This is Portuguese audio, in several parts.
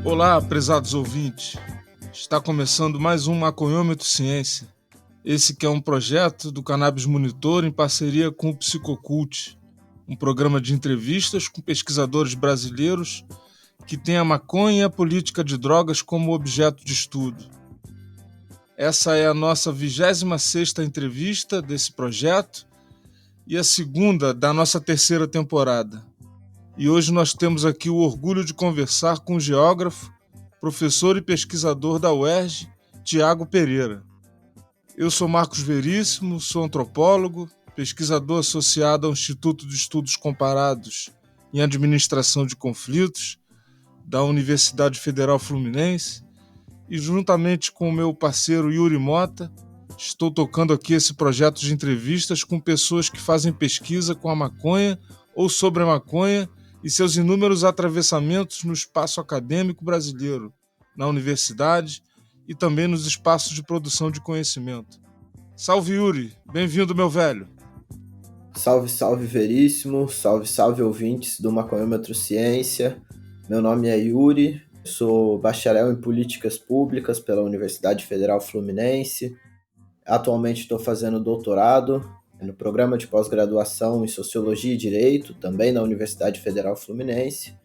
Olá, prezados ouvintes. Está começando mais um Maconhômetro Ciência. Esse que é um projeto do Cannabis Monitor em parceria com o Psicocult, um programa de entrevistas com pesquisadores brasileiros que tem a maconha e a política de drogas como objeto de estudo. Essa é a nossa 26ª entrevista desse projeto e a segunda da nossa terceira temporada. E hoje nós temos aqui o orgulho de conversar com o geógrafo, professor e pesquisador da UERJ, Tiago Pereira. Eu sou Marcos Veríssimo, sou antropólogo, pesquisador associado ao Instituto de Estudos Comparados em Administração de Conflitos, da Universidade Federal Fluminense, e juntamente com o meu parceiro Yuri Mota, estou tocando aqui esse projeto de entrevistas com pessoas que fazem pesquisa com a maconha ou sobre a maconha e seus inúmeros atravessamentos no espaço acadêmico brasileiro, na universidade e também nos espaços de produção de conhecimento. Salve, Yuri! Bem-vindo, meu velho! Salve, salve, Veríssimo! Salve, salve, ouvintes do Maconhômetro Ciência! Meu nome é Yuri, sou bacharel em Políticas Públicas pela Universidade Federal Fluminense. Atualmente estou fazendo doutorado no programa de pós-graduação em Sociologia e Direito, também na Universidade Federal Fluminense.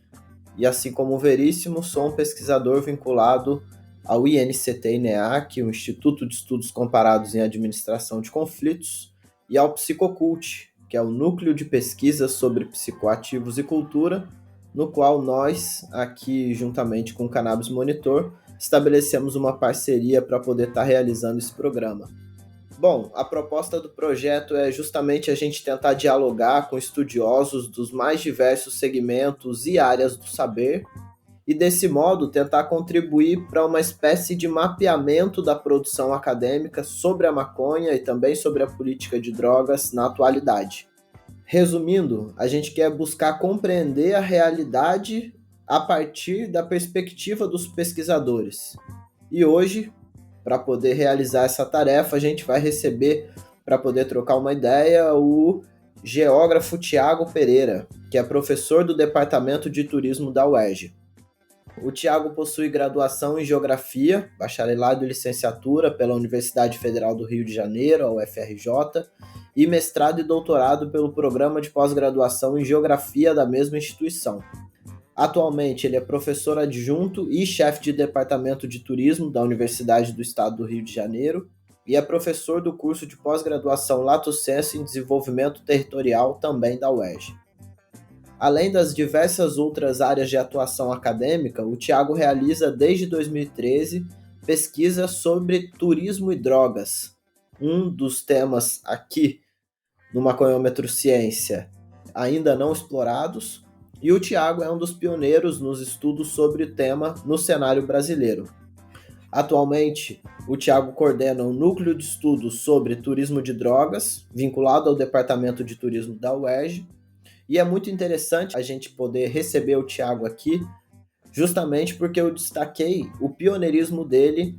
E assim como o Veríssimo, sou um pesquisador vinculado ao INCT-INEAC, o Instituto de Estudos Comparados em Administração de Conflitos, e ao Psicocult, que é o núcleo de pesquisa sobre psicoativos e cultura, no qual nós, aqui juntamente com o Cannabis Monitor, estabelecemos uma parceria para poder estar realizando esse programa. Bom, a proposta do projeto é justamente a gente tentar dialogar com estudiosos dos mais diversos segmentos e áreas do saber e, desse modo, tentar contribuir para uma espécie de mapeamento da produção acadêmica sobre a maconha e também sobre a política de drogas na atualidade. Resumindo, a gente quer buscar compreender a realidade a partir da perspectiva dos pesquisadores. E hoje, para poder realizar essa tarefa, a gente vai receber, para poder trocar uma ideia, o geógrafo Tiago Pereira, que é professor do Departamento de Turismo da UERJ. O Tiago possui graduação em Geografia, bacharelado e licenciatura pela Universidade Federal do Rio de Janeiro, a UFRJ, e mestrado e doutorado pelo Programa de Pós-Graduação em Geografia da mesma instituição. Atualmente, ele é professor adjunto e chefe de departamento de turismo da Universidade do Estado do Rio de Janeiro e é professor do curso de pós-graduação Lato Sensu em Desenvolvimento Territorial também da UERJ. Além das diversas outras áreas de atuação acadêmica, o Tiago realiza desde 2013 pesquisa sobre turismo e drogas. Um dos temas aqui no Maconhômetro Ciência ainda não explorados, e o Tiago é um dos pioneiros nos estudos sobre o tema no cenário brasileiro. Atualmente, o Tiago coordena um núcleo de estudos sobre turismo de drogas, vinculado ao Departamento de Turismo da UERJ, e é muito interessante a gente poder receber o Tiago aqui, justamente porque eu destaquei o pioneirismo dele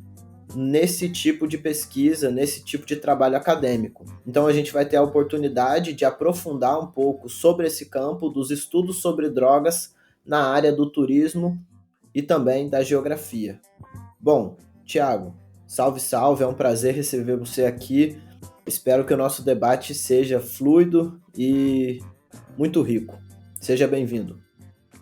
nesse tipo de pesquisa, nesse tipo de trabalho acadêmico. Então a gente vai ter a oportunidade de aprofundar um pouco sobre esse campo dos estudos sobre drogas na área do turismo e também da geografia. Bom, Tiago, salve, salve, é um prazer receber você aqui. Espero que o nosso debate seja fluido e muito rico. Seja bem-vindo.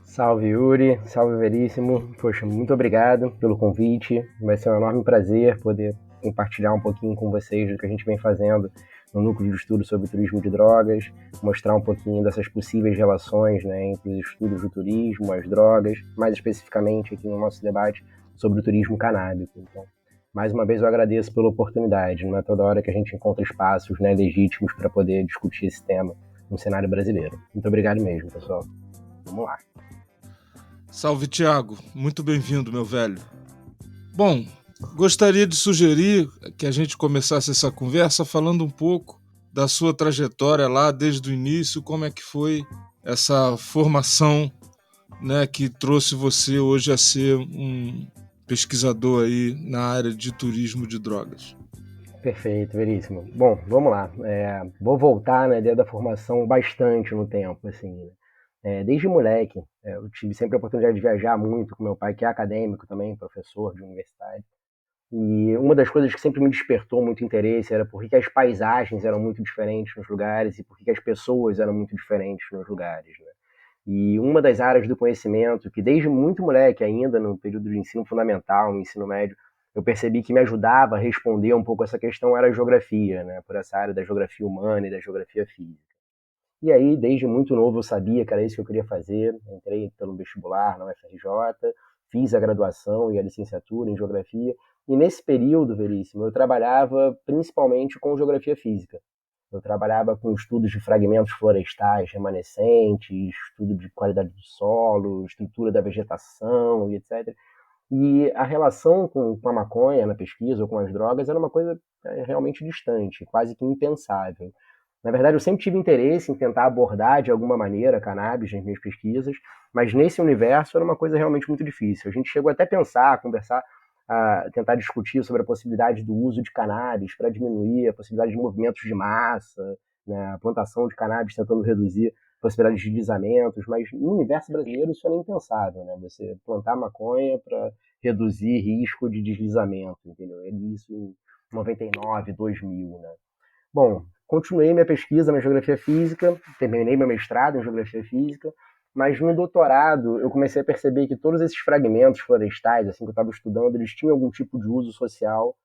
Salve, Yuri. Salve, Veríssimo. Poxa, muito obrigado pelo convite. Vai ser um enorme prazer poder compartilhar um pouquinho com vocês do que a gente vem fazendo no núcleo de estudo sobre turismo de drogas, mostrar um pouquinho dessas possíveis relações, né, entre os estudos do turismo, as drogas, mais especificamente aqui no nosso debate sobre o turismo canábico. Então, mais uma vez eu agradeço pela oportunidade. Não é toda hora que a gente encontra espaços, né, legítimos para poder discutir esse tema no cenário brasileiro. Muito obrigado mesmo, pessoal. Vamos lá. Salve, Tiago. Muito bem-vindo, meu velho. Bom, gostaria de sugerir que a gente começasse essa conversa falando um pouco da sua trajetória lá desde o início, como é que foi essa formação, né, que trouxe você hoje a ser um pesquisador aí na área de turismo de drogas. Perfeito, Veríssimo. Bom, vamos lá. Vou voltar na ideia da formação bastante no tempo, assim, né? Desde moleque, eu tive sempre a oportunidade de viajar muito com meu pai, que é acadêmico também, professor de universidade. E uma das coisas que sempre me despertou muito interesse era por que as paisagens eram muito diferentes nos lugares e por que as pessoas eram muito diferentes nos lugares, né? E uma das áreas do conhecimento que desde muito moleque, ainda no período de ensino fundamental, no ensino médio, eu percebi que me ajudava a responder um pouco essa questão era a geografia, né? Por essa área da geografia humana e da geografia física. E aí, desde muito novo, eu sabia que era isso que eu queria fazer. Entrei pelo vestibular na UFRJ, fiz a graduação e a licenciatura em geografia. E nesse período, Veríssimo, eu trabalhava principalmente com geografia física. Eu trabalhava com estudos de fragmentos florestais remanescentes, estudo de qualidade do solo, estrutura da vegetação e etc. E a relação com a maconha na pesquisa ou com as drogas era uma coisa realmente distante, quase que impensável. Na verdade, eu sempre tive interesse em tentar abordar de alguma maneira a cannabis nas minhas pesquisas, mas nesse universo era uma coisa realmente muito difícil. A gente chegou até a pensar, a conversar, a tentar discutir sobre a possibilidade do uso de cannabis para diminuir a possibilidade de movimentos de massa, né, a plantação de cannabis tentando reduzir a possibilidade de deslizamentos, mas no universo brasileiro isso é nem impensável, né? Você plantar maconha para reduzir risco de deslizamento, entendeu? Isso em 99, 2000, né? Bom, continuei minha pesquisa na geografia física, terminei meu mestrado em geografia física, mas no doutorado eu comecei a perceber que todos esses fragmentos florestais, assim que eu estava estudando, eles tinham algum tipo de uso social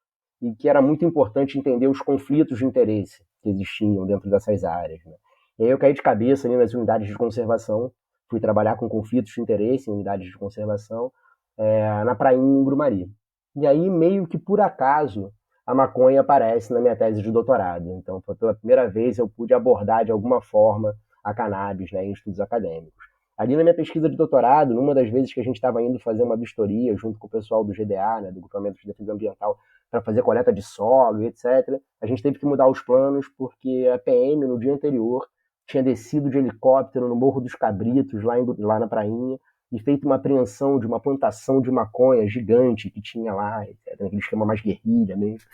e que era muito importante entender os conflitos de interesse que existiam dentro dessas áreas, né? E aí eu caí de cabeça ali nas unidades de conservação, fui trabalhar com conflitos de interesse em unidades de conservação, na prainha em Grumari. E aí, meio que por acaso, a maconha aparece na minha tese de doutorado. Então, pela primeira vez, eu pude abordar de alguma forma a cannabis, né, em estudos acadêmicos. Ali na minha pesquisa de doutorado, numa das vezes que a gente estava indo fazer uma vistoria junto com o pessoal do GDA, né, do Grupamento de Defesa Ambiental, para fazer coleta de solo e etc., a gente teve que mudar os planos porque a PM, no dia anterior, tinha descido de helicóptero no Morro dos Cabritos, lá na prainha, e feito uma apreensão de uma plantação de maconha gigante que tinha lá, etc., naquele esquema mais guerrilha mesmo.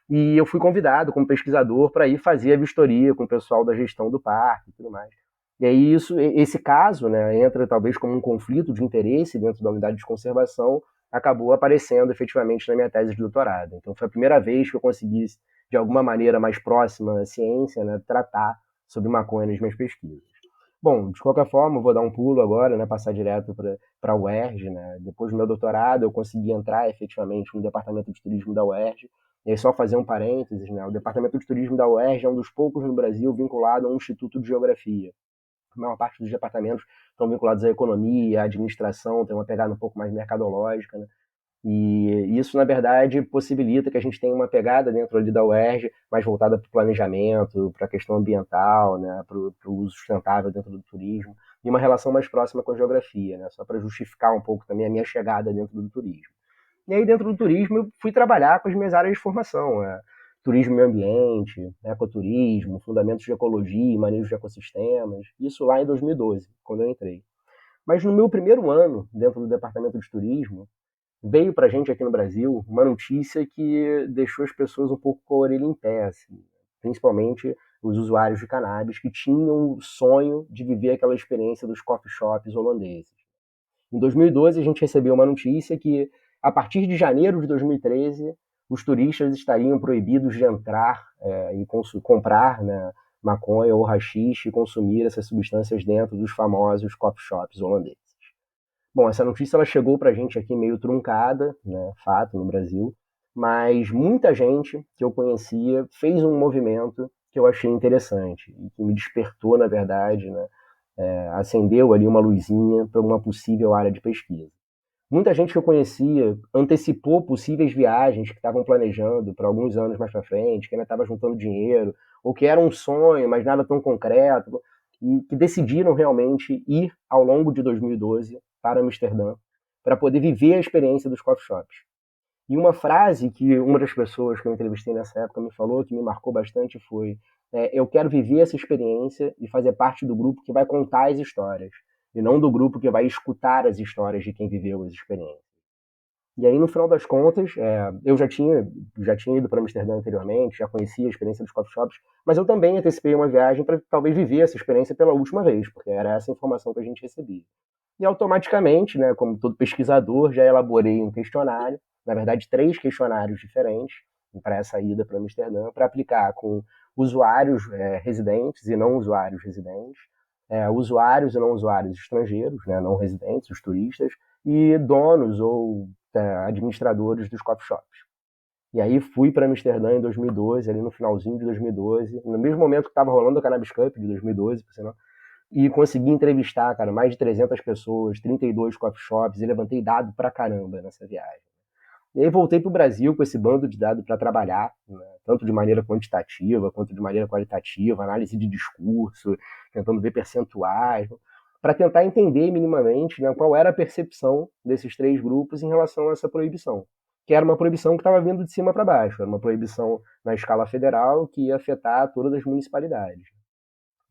E eu fui convidado como pesquisador para ir fazer a vistoria com o pessoal da gestão do parque e tudo mais. E aí esse caso, né, entra talvez como um conflito de interesse dentro da unidade de conservação, acabou aparecendo efetivamente na minha tese de doutorado. Então foi a primeira vez que eu consegui, de alguma maneira mais próxima à ciência, né, tratar sobre maconha nas minhas pesquisas. Bom, de qualquer forma, eu vou dar um pulo agora, né, passar direto para a UERJ, né? Depois do meu doutorado, eu consegui entrar efetivamente no departamento de turismo da UERJ. E aí, só fazer um parênteses, né? O departamento de turismo da UERJ é um dos poucos no Brasil vinculado a um instituto de geografia. A maior parte dos departamentos estão vinculados à economia, à administração, tem uma pegada um pouco mais mercadológica, né? E isso, na verdade, possibilita que a gente tenha uma pegada dentro ali da UERJ mais voltada para o planejamento, para a questão ambiental, né, para o uso sustentável dentro do turismo, e uma relação mais próxima com a geografia, né, só para justificar um pouco também a minha chegada dentro do turismo. E aí, dentro do turismo, eu fui trabalhar com as minhas áreas de formação, né, turismo e meio ambiente, ecoturismo, fundamentos de ecologia e manejo de ecossistemas, isso lá em 2012, quando eu entrei. Mas no meu primeiro ano dentro do departamento de turismo, veio para a gente aqui no Brasil uma notícia que deixou as pessoas um pouco com a orelha em pé, assim, principalmente os usuários de cannabis que tinham o sonho de viver aquela experiência dos coffee shops holandeses. Em 2012, a gente recebeu uma notícia que, a partir de janeiro de 2013, os turistas estariam proibidos de entrar e comprar, né, maconha ou haxixe e consumir essas substâncias dentro dos famosos coffee shops holandeses. Bom, essa notícia ela chegou para a gente aqui meio truncada, né, fato, no Brasil, mas muita gente que eu conhecia fez um movimento que eu achei interessante e que me despertou, na verdade, né, acendeu ali uma luzinha para uma possível área de pesquisa. Muita gente que eu conhecia antecipou possíveis viagens que estavam planejando para alguns anos mais para frente, que ainda estava juntando dinheiro, ou que era um sonho, mas nada tão concreto, e que decidiram realmente ir ao longo de 2012 para Amsterdã para poder viver a experiência dos coffee shops. E uma frase que uma das pessoas que eu entrevistei nessa época me falou, que me marcou bastante, foi: eu quero viver essa experiência e fazer parte do grupo que vai contar as histórias, e não do grupo que vai escutar as histórias de quem viveu as experiências. E aí, no final das contas, eu já tinha ido para Amsterdã anteriormente, já conhecia a experiência dos coffee shops, mas eu também antecipei uma viagem para talvez viver essa experiência pela última vez, porque era essa informação que a gente recebia. E automaticamente, né, como todo pesquisador, já elaborei um questionário, na verdade 3 questionários diferentes para essa ida para Amsterdã, para aplicar com usuários residentes e não usuários residentes, usuários e não usuários estrangeiros, né, não residentes, os turistas, e donos ou administradores dos coffee shops. E aí fui para Amsterdã em 2012, ali no finalzinho de 2012, no mesmo momento que estava rolando a Cannabis Cup de 2012, por sinal, e consegui entrevistar, cara, mais de 300 pessoas, 32 coffee shops, e levantei dado pra caramba nessa viagem. E aí voltei pro Brasil com esse bando de dados para trabalhar, né, tanto de maneira quantitativa quanto de maneira qualitativa, análise de discurso, tentando ver percentuais, para tentar entender minimamente, né, qual era a percepção desses 3 grupos em relação a essa proibição. Que era uma proibição que estava vindo de cima para baixo, era uma proibição na escala federal que ia afetar todas as municipalidades.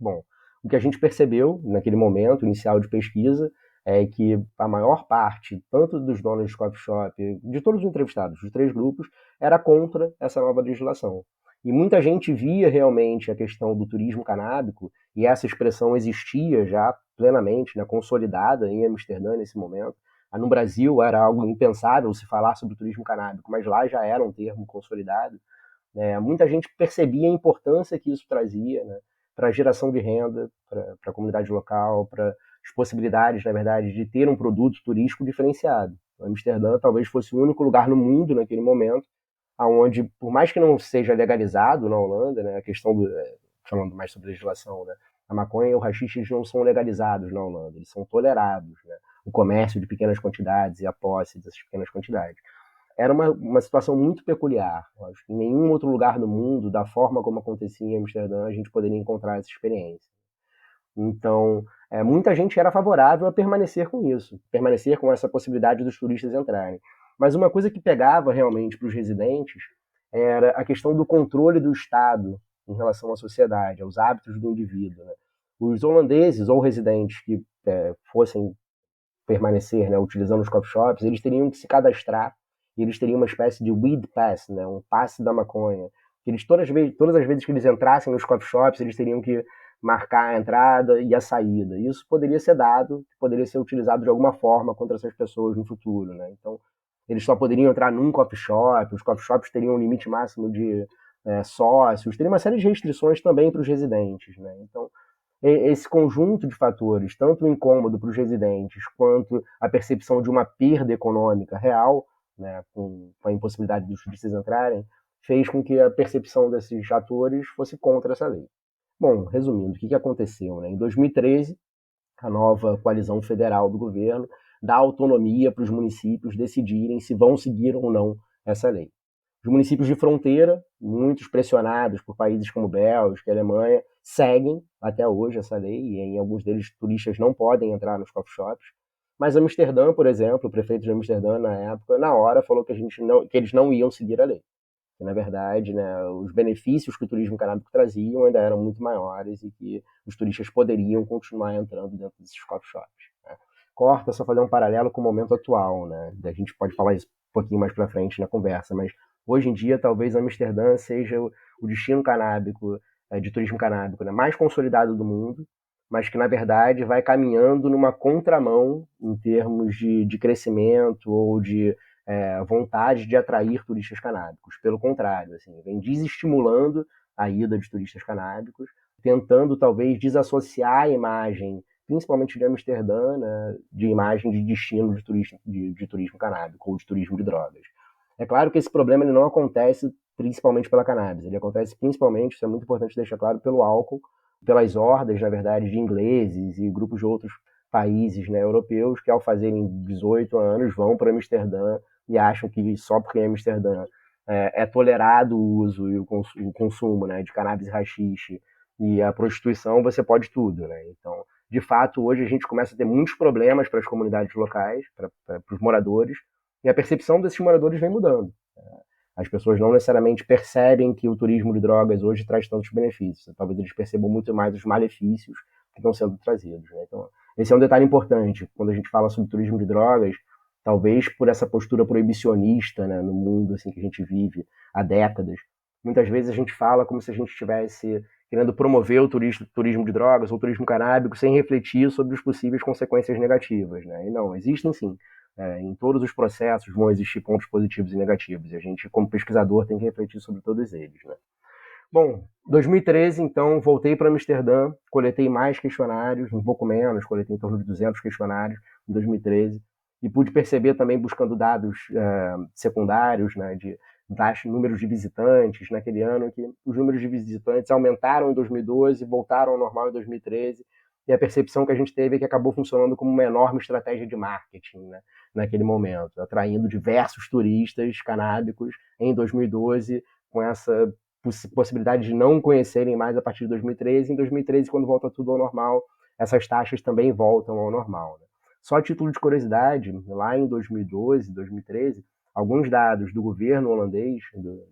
Bom, o que a gente percebeu naquele momento inicial de pesquisa é que a maior parte, tanto dos donos de coffee shop, de todos os entrevistados, dos 3 grupos, era contra essa nova legislação. E muita gente via realmente a questão do turismo canábico, e essa expressão existia já plenamente, né, consolidada em Amsterdã nesse momento. No Brasil era algo impensável se falar sobre o turismo canábico, mas lá já era um termo consolidado. Muita gente percebia a importância que isso trazia, né, para a geração de renda, para a comunidade local, para as possibilidades, na verdade, de ter um produto turístico diferenciado. Amsterdã talvez fosse o único lugar no mundo, naquele momento, onde, por mais que não seja legalizado na Holanda, né, a questão do, falando mais sobre legislação, né, a maconha e o haxixe eles não são legalizados na Holanda, eles são tolerados, né, o comércio de pequenas quantidades e a posse dessas pequenas quantidades. Era uma situação muito peculiar. Eu acho que em nenhum outro lugar do mundo, da forma como acontecia em Amsterdã, a gente poderia encontrar essa experiência. Então, muita gente era favorável a permanecer com isso, permanecer com essa possibilidade dos turistas entrarem. Mas uma coisa que pegava realmente para os residentes era a questão do controle do Estado em relação à sociedade, aos hábitos do indivíduo. Né? Os holandeses ou residentes que fossem permanecer, né, utilizando os coffee shops, eles teriam que se cadastrar e eles teriam uma espécie de weed pass, né, um passe da maconha. Eles todas as vezes que eles entrassem nos coffee shops, eles teriam que marcar a entrada e a saída. Isso poderia ser dado, poderia ser utilizado de alguma forma contra essas pessoas no futuro, né? Então, eles só poderiam entrar num coffee shop, os coffee shops teriam um limite máximo de sócios, teria uma série de restrições também para os residentes, né? Então, esse conjunto de fatores, tanto o incômodo para os residentes, quanto a percepção de uma perda econômica real, né, com a impossibilidade dos turistas entrarem, fez com que a percepção desses atores fosse contra essa lei. Bom, resumindo, o que aconteceu? Né? Em 2013, a nova coalizão federal do governo dá autonomia para os municípios decidirem se vão seguir ou não essa lei. Os municípios de fronteira, muitos pressionados por países como Bélgica e Alemanha, seguem até hoje essa lei, e em alguns deles turistas não podem entrar nos coffee shops. Mas Amsterdã, por exemplo, o prefeito de Amsterdã na época, na hora, falou que eles não iam seguir a lei. Que, na verdade, né, os benefícios que o turismo canábico traziam ainda eram muito maiores e que os turistas poderiam continuar entrando dentro desses coffee shops. Né. Corta, só fazer um paralelo com o momento atual. Né? A gente pode falar isso um pouquinho mais para frente na conversa, mas hoje em dia talvez Amsterdã seja o destino canábico, de turismo canábico, né, mais consolidado do mundo, mas que, na verdade, vai caminhando numa contramão em termos de crescimento ou de vontade de atrair turistas canábicos. Pelo contrário, assim, vem desestimulando a ida de turistas canábicos, tentando talvez desassociar a imagem, principalmente de Amsterdã, né, de imagem de destino de turismo canábico ou de turismo de drogas. É claro que esse problema ele não acontece principalmente pela cannabis, ele acontece principalmente, isso é muito importante deixar claro, pelo álcool, pelas hordas, na verdade, de ingleses e grupos de outros países, né, europeus que ao fazerem 18 anos vão para Amsterdã e acham que só porque em Amsterdã é tolerado o uso e o consumo, né, de cannabis e haxixe e a prostituição, você pode tudo. Né? Então, de fato, hoje a gente começa a ter muitos problemas para as comunidades locais, para os moradores, e a percepção desses moradores vem mudando. As pessoas não necessariamente percebem que o turismo de drogas hoje traz tantos benefícios. Talvez eles percebam muito mais os malefícios que estão sendo trazidos. Né? Então, esse é um detalhe importante. Quando a gente fala sobre turismo de drogas, talvez por essa postura proibicionista, né, no mundo assim que a gente vive há décadas. Muitas vezes a gente fala como se a gente estivesse querendo promover o turismo de drogas ou turismo canábico sem refletir sobre as possíveis consequências negativas, né? E não, existem sim. Em todos os processos vão existir pontos positivos e negativos, e a gente, como pesquisador, tem que refletir sobre todos eles, né? Bom, 2013, então, voltei para Amsterdã, coletei mais questionários, um pouco menos, coletei em torno de 200 questionários em 2013, e pude perceber também, buscando dados secundários, né, de números de visitantes naquele ano, que os números de visitantes aumentaram em 2012, voltaram ao normal em 2013, e a percepção que a gente teve é que acabou funcionando como uma enorme estratégia de marketing, né, naquele momento, atraindo diversos turistas canábicos em 2012, com essa possibilidade de não conhecerem mais a partir de 2013. Em 2013, quando volta tudo ao normal, essas taxas também voltam ao normal, né? Só a título de curiosidade, lá em 2012, 2013, alguns dados do governo holandês,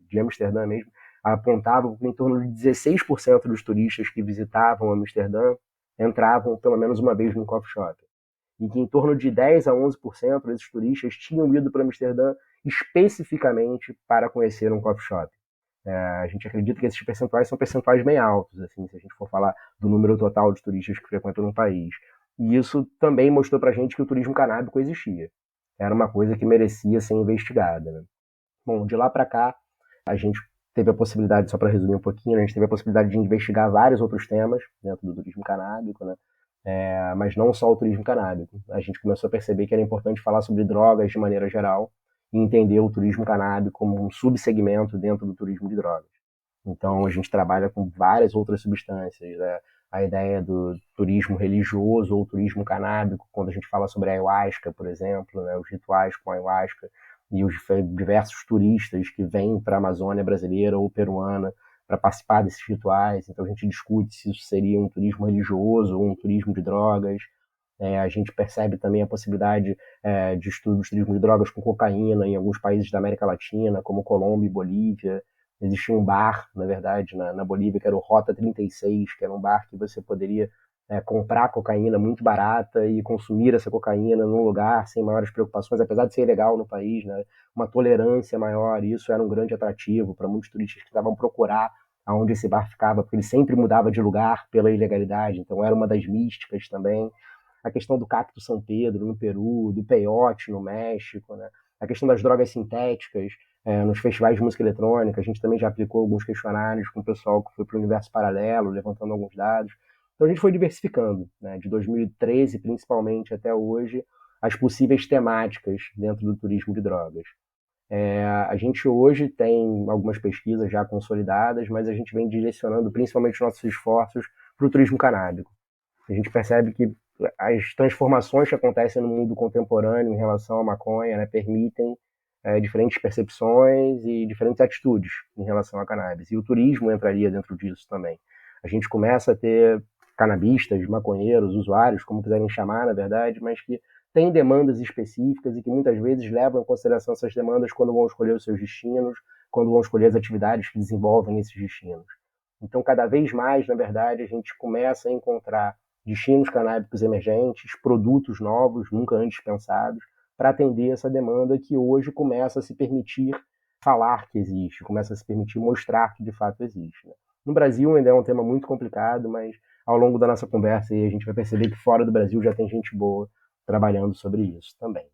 de Amsterdã mesmo, apontavam que em torno de 16% dos turistas que visitavam Amsterdã entravam pelo menos uma vez no coffee shop. E que em torno de 10 a 11% desses turistas tinham ido para Amsterdã especificamente para conhecer um coffee shop. A gente acredita que esses percentuais são percentuais bem altos, assim, se a gente for falar do número total de turistas que frequentam no país. E isso também mostrou para a gente que o turismo canábico existia. Era uma coisa que merecia ser investigada, né? Bom, de lá para cá, a gente teve a possibilidade, só para resumir um pouquinho, a gente teve a possibilidade de investigar vários outros temas dentro do turismo canábico, né? Mas não só o turismo canábico. A gente começou a perceber que era importante falar sobre drogas de maneira geral, e entender o turismo canábico como um subsegmento dentro do turismo de drogas. Então, a gente trabalha com várias outras substâncias, né? A ideia do turismo religioso ou turismo canábico, quando a gente fala sobre a ayahuasca, por exemplo, né? Os rituais com a ayahuasca e os diversos turistas que vêm para a Amazônia brasileira ou peruana para participar desses rituais. Então, a gente discute se isso seria um turismo religioso ou um turismo de drogas. A gente percebe também a possibilidade de estudo do turismo de drogas com cocaína em alguns países da América Latina, como Colômbia e Bolívia. Existia um bar, na verdade, na Bolívia, que era o Rota 36, que era um bar que você poderia comprar cocaína muito barata e consumir essa cocaína num lugar sem maiores preocupações, apesar de ser ilegal no país, né? Uma tolerância maior, e isso era um grande atrativo para muitos turistas que estavam procurar aonde esse bar ficava, porque ele sempre mudava de lugar pela ilegalidade, então era uma das místicas também. A questão do cacto São Pedro no Peru, do peyote no México, né? A questão das drogas sintéticas nos festivais de música eletrônica. A gente também já aplicou alguns questionários com o pessoal que foi para o universo paralelo, levantando alguns dados. Então a gente foi diversificando, né? De 2013 principalmente até hoje, as possíveis temáticas dentro do turismo de drogas. A gente hoje tem algumas pesquisas já consolidadas, mas a gente vem direcionando principalmente os nossos esforços para o turismo canábico. A gente percebe que as transformações que acontecem no mundo contemporâneo em relação à maconha, né, permitem diferentes percepções e diferentes atitudes em relação à cannabis. E o turismo entraria dentro disso também. A gente começa a ter canabistas, maconheiros, usuários, como quiserem chamar, na verdade, mas que têm demandas específicas e que muitas vezes levam em consideração essas demandas quando vão escolher os seus destinos, quando vão escolher as atividades que desenvolvem esses destinos. Então, cada vez mais, na verdade, a gente começa a encontrar destinos canábicos emergentes, produtos novos, nunca antes pensados, para atender essa demanda que hoje começa a se permitir falar que existe, começa a se permitir mostrar que de fato existe, né? No Brasil ainda é um tema muito complicado, mas ao longo da nossa conversa aí, a gente vai perceber que fora do Brasil já tem gente boa trabalhando sobre isso também.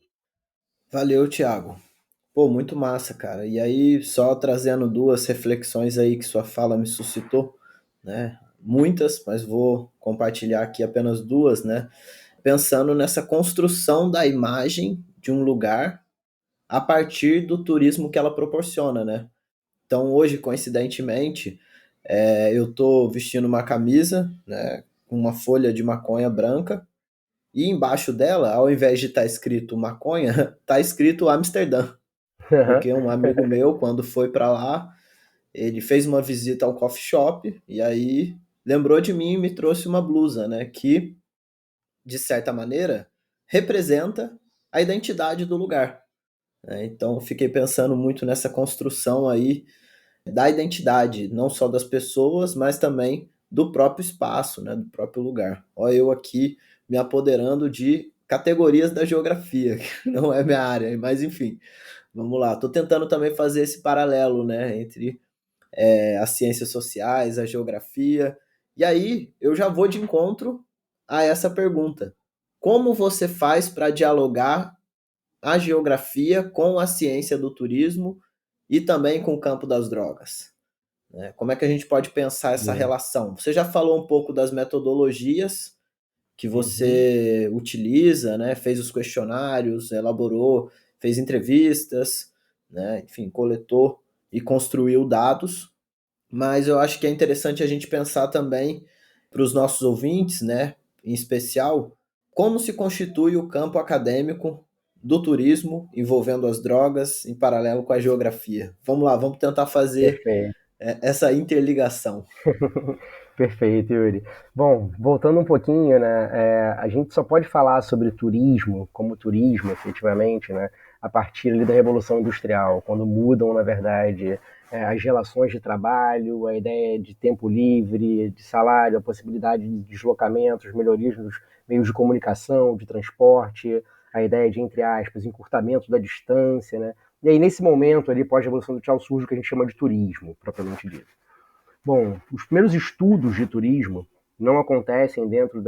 Valeu, Thiago. Pô, muito massa, cara. E aí, só trazendo duas reflexões aí que sua fala me suscitou, né? Muitas, mas vou compartilhar aqui apenas duas, né? Pensando nessa construção da imagem de um lugar a partir do turismo que ela proporciona, né? Então, hoje, coincidentemente, eu tô vestindo uma camisa, né, com uma folha de maconha branca, e embaixo dela, ao invés de estar escrito maconha, tá escrito Amsterdã. Porque um amigo meu, quando foi para lá, ele fez uma visita ao coffee shop e aí lembrou de mim e me trouxe uma blusa, né, que, de certa maneira, representa a identidade do lugar. Então, fiquei pensando muito nessa construção aí da identidade, não só das pessoas, mas também do próprio espaço, né, do próprio lugar. Olha eu aqui me apoderando de categorias da geografia, que não é minha área, mas enfim, vamos lá. Estou tentando também fazer esse paralelo, né, entre as ciências sociais, a geografia. E aí eu já vou de encontro a essa pergunta. Como você faz para dialogar a geografia com a ciência do turismo e também com o campo das drogas? Né? Como é que a gente pode pensar essa relação? Você já falou um pouco das metodologias que você utiliza, né? Fez os questionários, elaborou, fez entrevistas, né? Enfim, coletou e construiu dados, mas eu acho que é interessante a gente pensar também para os nossos ouvintes, né, em especial, como se constitui o campo acadêmico do turismo envolvendo as drogas em paralelo com a geografia. Vamos lá, vamos tentar fazer Perfeito. essa interligação. Perfeito, Yuri. Bom, voltando um pouquinho, né, a gente só pode falar sobre turismo, como turismo, efetivamente, né, a partir ali da Revolução Industrial, quando mudam, na verdade, as relações de trabalho, a ideia de tempo livre, de salário, a possibilidade de deslocamentos, melhorias nos meios de comunicação, de transporte, a ideia de, entre aspas, encurtamento da distância, né? E aí, nesse momento, ali, pós-Revolução Industrial, surge o que a gente chama de turismo, propriamente dito. Bom, os primeiros estudos de turismo não acontecem dentro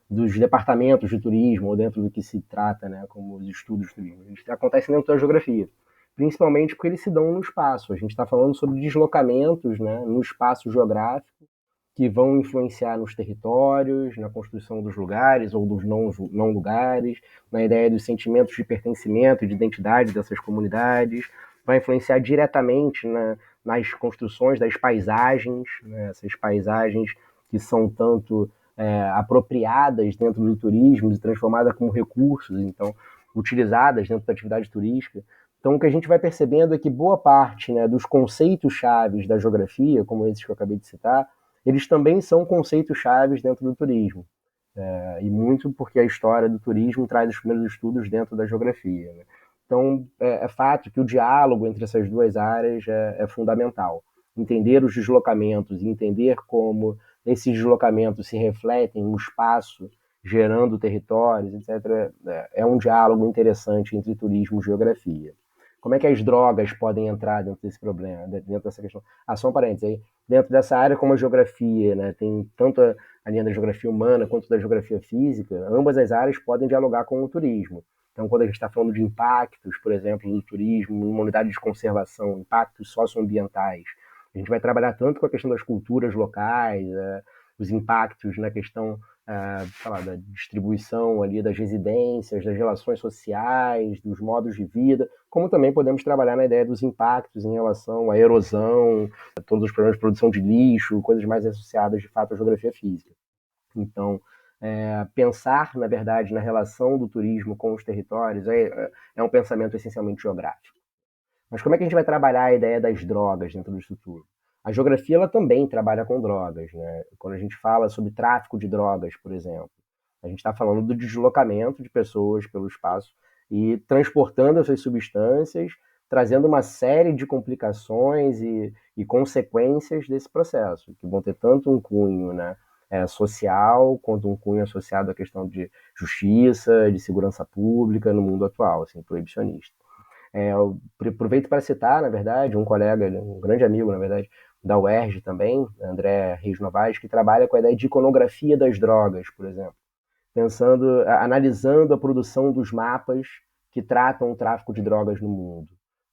dos departamentos de turismo ou dentro do que se trata, né, como os estudos de turismo. Eles acontecem dentro da geografia, principalmente porque eles se dão no espaço. A gente está falando sobre deslocamentos, né, no espaço geográfico que vão influenciar nos territórios, na construção dos lugares ou dos não lugares, na ideia dos sentimentos de pertencimento e de identidade dessas comunidades, vai influenciar diretamente nas construções das paisagens, né, essas paisagens que são tanto apropriadas dentro do turismo e transformadas como recursos, então utilizadas dentro da atividade turística. Então, o que a gente vai percebendo é que boa parte, né, dos conceitos chaves da geografia, como esses que eu acabei de citar, eles também são conceitos chaves dentro do turismo. E muito porque a história do turismo traz os primeiros estudos dentro da geografia. Né? Então, é fato que o diálogo entre essas duas áreas é fundamental. Entender os deslocamentos e entender como esses deslocamentos se refletem no espaço, gerando territórios, etc., é um diálogo interessante entre turismo e geografia. Como é que as drogas podem entrar dentro desse problema, dentro dessa questão? Só um parênteses aí. Dentro dessa área, como a geografia, né, tem tanto a linha da geografia humana quanto da geografia física, ambas as áreas podem dialogar com o turismo. Então, quando a gente está falando de impactos, por exemplo, do turismo, uma unidade de conservação, impactos socioambientais, a gente vai trabalhar tanto com a questão das culturas locais, os impactos na questão da distribuição ali das residências, das relações sociais, dos modos de vida, como também podemos trabalhar na ideia dos impactos em relação à erosão, a todos os problemas de produção de lixo, coisas mais associadas de fato à geografia física. Então, pensar, na verdade, na relação do turismo com os territórios é um pensamento essencialmente geográfico. Mas como é que a gente vai trabalhar a ideia das drogas dentro disso tudo? A geografia ela também trabalha com drogas. Né? Quando a gente fala sobre tráfico de drogas, por exemplo, a gente está falando do deslocamento de pessoas pelo espaço e transportando essas substâncias, trazendo uma série de complicações e consequências desse processo, que vão ter tanto um cunho, né, social, quanto um cunho associado à questão de justiça, de segurança pública no mundo atual, assim, proibicionista. Eu aproveito para citar, na verdade, um colega, um grande amigo, na verdade, da UERJ também, André Reis Novaes, que trabalha com a ideia de iconografia das drogas, por exemplo, analisando a produção dos mapas que tratam o tráfico de drogas no mundo.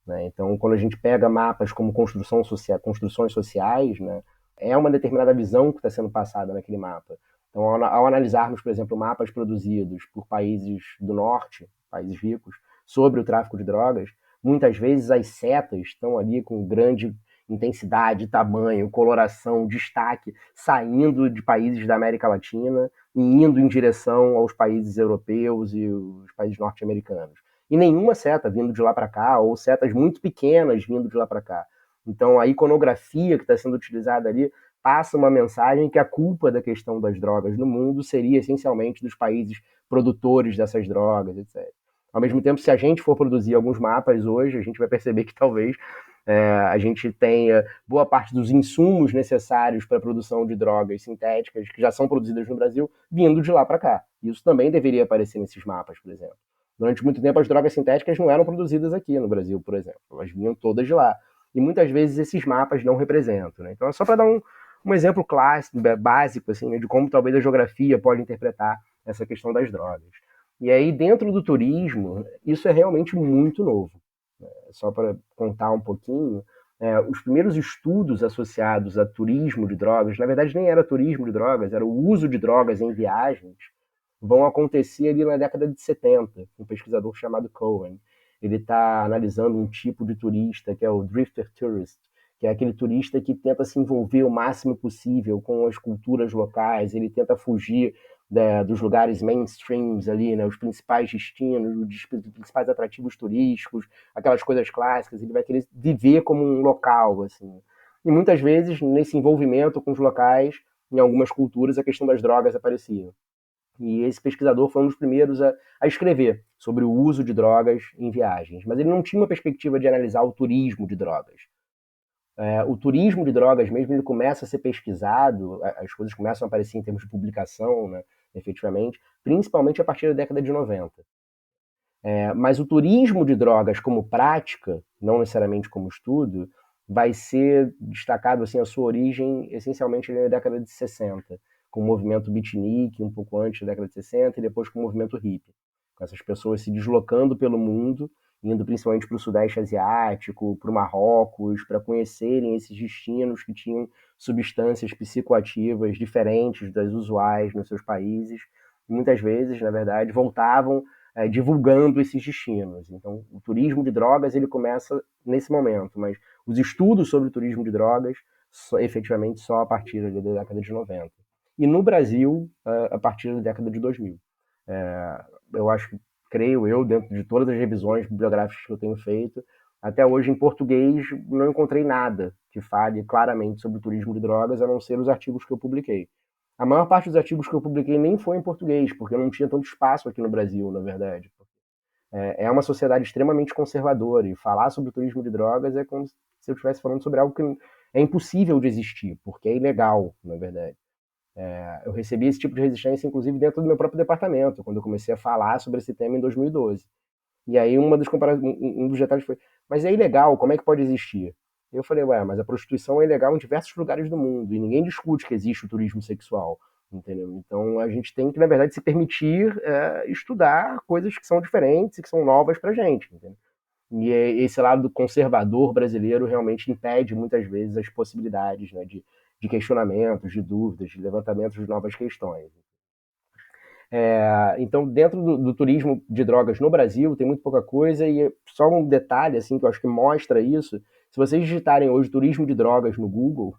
Né? Então, quando a gente pega mapas como construções sociais, né, é uma determinada visão que está sendo passada naquele mapa. Então, ao analisarmos, por exemplo, mapas produzidos por países do norte, países ricos, sobre o tráfico de drogas, muitas vezes as setas estão ali com grande intensidade, tamanho, coloração, destaque, saindo de países da América Latina e indo em direção aos países europeus e os países norte-americanos. E nenhuma seta vindo de lá para cá, ou setas muito pequenas vindo de lá para cá. Então, a iconografia que está sendo utilizada ali passa uma mensagem que a culpa da questão das drogas no mundo seria essencialmente dos países produtores dessas drogas, etc. Ao mesmo tempo, se a gente for produzir alguns mapas hoje, a gente vai perceber que talvez a gente tenha boa parte dos insumos necessários para a produção de drogas sintéticas que já são produzidas no Brasil vindo de lá para cá. Isso também deveria aparecer nesses mapas, por exemplo. Durante muito tempo, as drogas sintéticas não eram produzidas aqui no Brasil, por exemplo. Elas vinham todas de lá. E muitas vezes esses mapas não representam, né? Então é só para dar um exemplo clássico, básico, assim, né, de como talvez a geografia pode interpretar essa questão das drogas. E aí, dentro do turismo, isso é realmente muito novo. Só para contar um pouquinho, os primeiros estudos associados a turismo de drogas, na verdade nem era turismo de drogas, era o uso de drogas em viagens, vão acontecer ali na década de 70, um pesquisador chamado Cohen. Ele está analisando um tipo de turista que é o drifter tourist, que é aquele turista que tenta se envolver o máximo possível com as culturas locais, ele tenta fugir dos lugares mainstreams ali, né, os principais destinos, os principais atrativos turísticos, aquelas coisas clássicas, ele vai querer viver como um local, assim. E muitas vezes, nesse envolvimento com os locais, em algumas culturas, a questão das drogas aparecia. E esse pesquisador foi um dos primeiros a escrever sobre o uso de drogas em viagens. Mas ele não tinha uma perspectiva de analisar o turismo de drogas. O turismo de drogas mesmo, ele começa a ser pesquisado, as coisas começam a aparecer em termos de publicação, né, efetivamente, principalmente a partir da década de 90. Mas o turismo de drogas como prática, não necessariamente como estudo, vai ser destacado, assim, a sua origem essencialmente na década de 60, com o movimento beatnik, um pouco antes da década de 60, e depois com o movimento hippie, com essas pessoas se deslocando pelo mundo, indo principalmente para o Sudeste Asiático, para o Marrocos, para conhecerem esses destinos que tinham substâncias psicoativas diferentes das usuais nos seus países. E muitas vezes, na verdade, voltavam divulgando esses destinos. Então, o turismo de drogas ele começa nesse momento, mas os estudos sobre o turismo de drogas efetivamente só a partir da década de 90. E no Brasil, a partir da década de 2000. Eu acho que, creio eu, dentro de todas as revisões bibliográficas que eu tenho feito, até hoje em português não encontrei nada que fale claramente sobre o turismo de drogas, a não ser os artigos que eu publiquei. A maior parte dos artigos que eu publiquei nem foi em português, porque eu não tinha tanto espaço aqui no Brasil, na verdade. É uma sociedade extremamente conservadora, e falar sobre o turismo de drogas é como se eu estivesse falando sobre algo que é impossível de existir, porque é ilegal, na verdade. Eu recebi esse tipo de resistência, inclusive, dentro do meu próprio departamento, quando eu comecei a falar sobre esse tema em 2012. E aí um dos detalhes foi, mas é ilegal, como é que pode existir? Eu falei, mas a prostituição é ilegal em diversos lugares do mundo, e ninguém discute que existe o turismo sexual, entendeu? Então a gente tem que, na verdade, se permitir estudar coisas que são diferentes e que são novas pra gente, entendeu? E esse lado conservador brasileiro realmente impede, muitas vezes, as possibilidades, né, de questionamentos, de dúvidas, de levantamentos de novas questões. Então, dentro do turismo de drogas no Brasil, tem muito pouca coisa, e só um detalhe assim, que eu acho que mostra isso, se vocês digitarem hoje turismo de drogas no Google,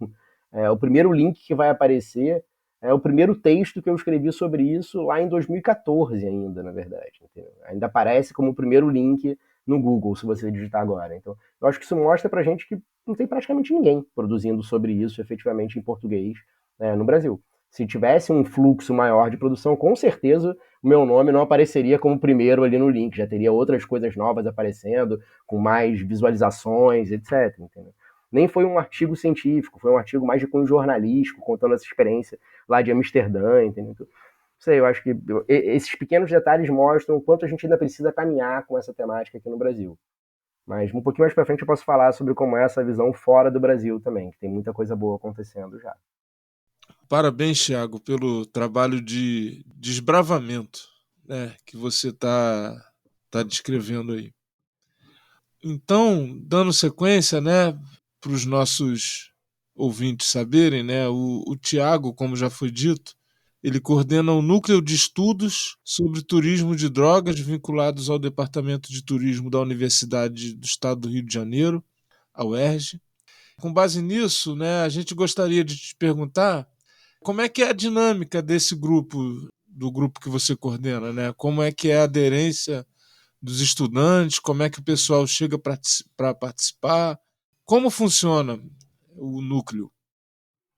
o primeiro link que vai aparecer é o primeiro texto que eu escrevi sobre isso lá em 2014 ainda, na verdade. Entendeu? Ainda aparece como o primeiro link no Google, se você digitar agora. Então, eu acho que isso mostra pra gente que não tem praticamente ninguém produzindo sobre isso efetivamente em português no Brasil. Se tivesse um fluxo maior de produção, com certeza o meu nome não apareceria como primeiro ali no link, já teria outras coisas novas aparecendo, com mais visualizações, etc. Entendeu? Nem foi um artigo científico, foi um artigo mais de cunho jornalístico, contando essa experiência lá de Amsterdã, entendeu? Não sei, eu acho que esses pequenos detalhes mostram o quanto a gente ainda precisa caminhar com essa temática aqui no Brasil. Mas um pouquinho mais pra frente eu posso falar sobre como é essa visão fora do Brasil também, que tem muita coisa boa acontecendo já. Parabéns, Thiago, pelo trabalho de desbravamento, né, que você está descrevendo aí. Então, dando sequência, né, para os nossos ouvintes saberem, né, o Thiago, como já foi dito, ele coordena o Núcleo de Estudos sobre Turismo de Drogas vinculados ao Departamento de Turismo da Universidade do Estado do Rio de Janeiro, a UERJ. Com base nisso, né, a gente gostaria de te perguntar como é que é a dinâmica desse grupo, do grupo que você coordena, né? Como é que é a aderência dos estudantes, como é que o pessoal chega para participar, como funciona o núcleo?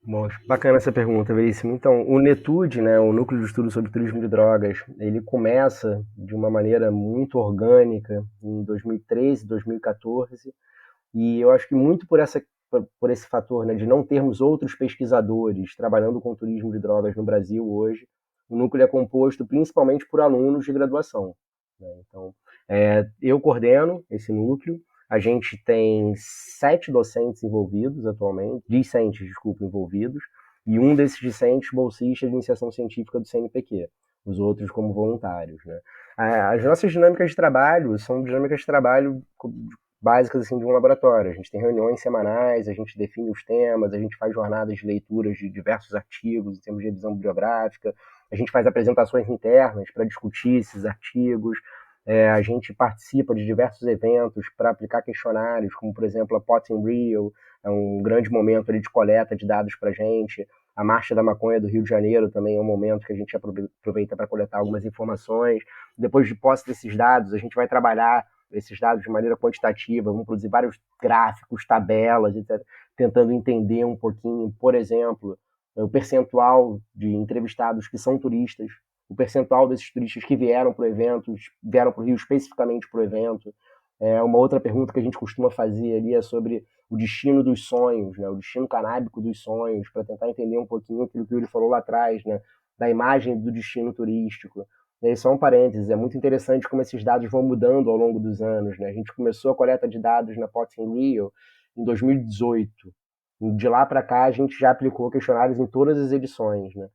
Bom, bacana essa pergunta, Veríssimo. Então, o NETUD, né, o Núcleo de Estudo sobre Turismo de Drogas, ele começa de uma maneira muito orgânica em 2013, 2014, e eu acho que muito por esse fator, né, de não termos outros pesquisadores trabalhando com turismo de drogas no Brasil hoje, o núcleo é composto principalmente por alunos de graduação, né? Então, eu coordeno esse núcleo. A gente tem 7 docentes envolvidos atualmente, discentes, desculpa, envolvidos, e um desses discentes bolsista de iniciação científica do CNPq, os outros como voluntários, né? As nossas dinâmicas de trabalho são dinâmicas de trabalho básicas assim, de um laboratório. A gente tem reuniões semanais, a gente define os temas, a gente faz jornadas de leituras de diversos artigos em termos de revisão bibliográfica, a gente faz apresentações internas para discutir esses artigos, a gente participa de diversos eventos para aplicar questionários, como, por exemplo, a Pot in Rio, é um grande momento ali de coleta de dados para a gente. A Marcha da Maconha do Rio de Janeiro também é um momento que a gente aproveita para coletar algumas informações. Depois de posse desses dados, a gente vai trabalhar esses dados de maneira quantitativa, vamos produzir vários gráficos, tabelas, etc., tentando entender um pouquinho, por exemplo, o percentual de entrevistados que são turistas, o percentual desses turistas que vieram para o evento, vieram para o Rio especificamente para o evento. Uma outra pergunta que a gente costuma fazer ali é sobre o destino dos sonhos, né? O destino canábico dos sonhos, para tentar entender um pouquinho aquilo que ele falou lá atrás, né? Da imagem do destino turístico. E aí, só um parênteses, é muito interessante como esses dados vão mudando ao longo dos anos, né? A gente começou a coleta de dados na Pot in Rio em 2018. De lá para cá, a gente já aplicou questionários em todas as edições, né?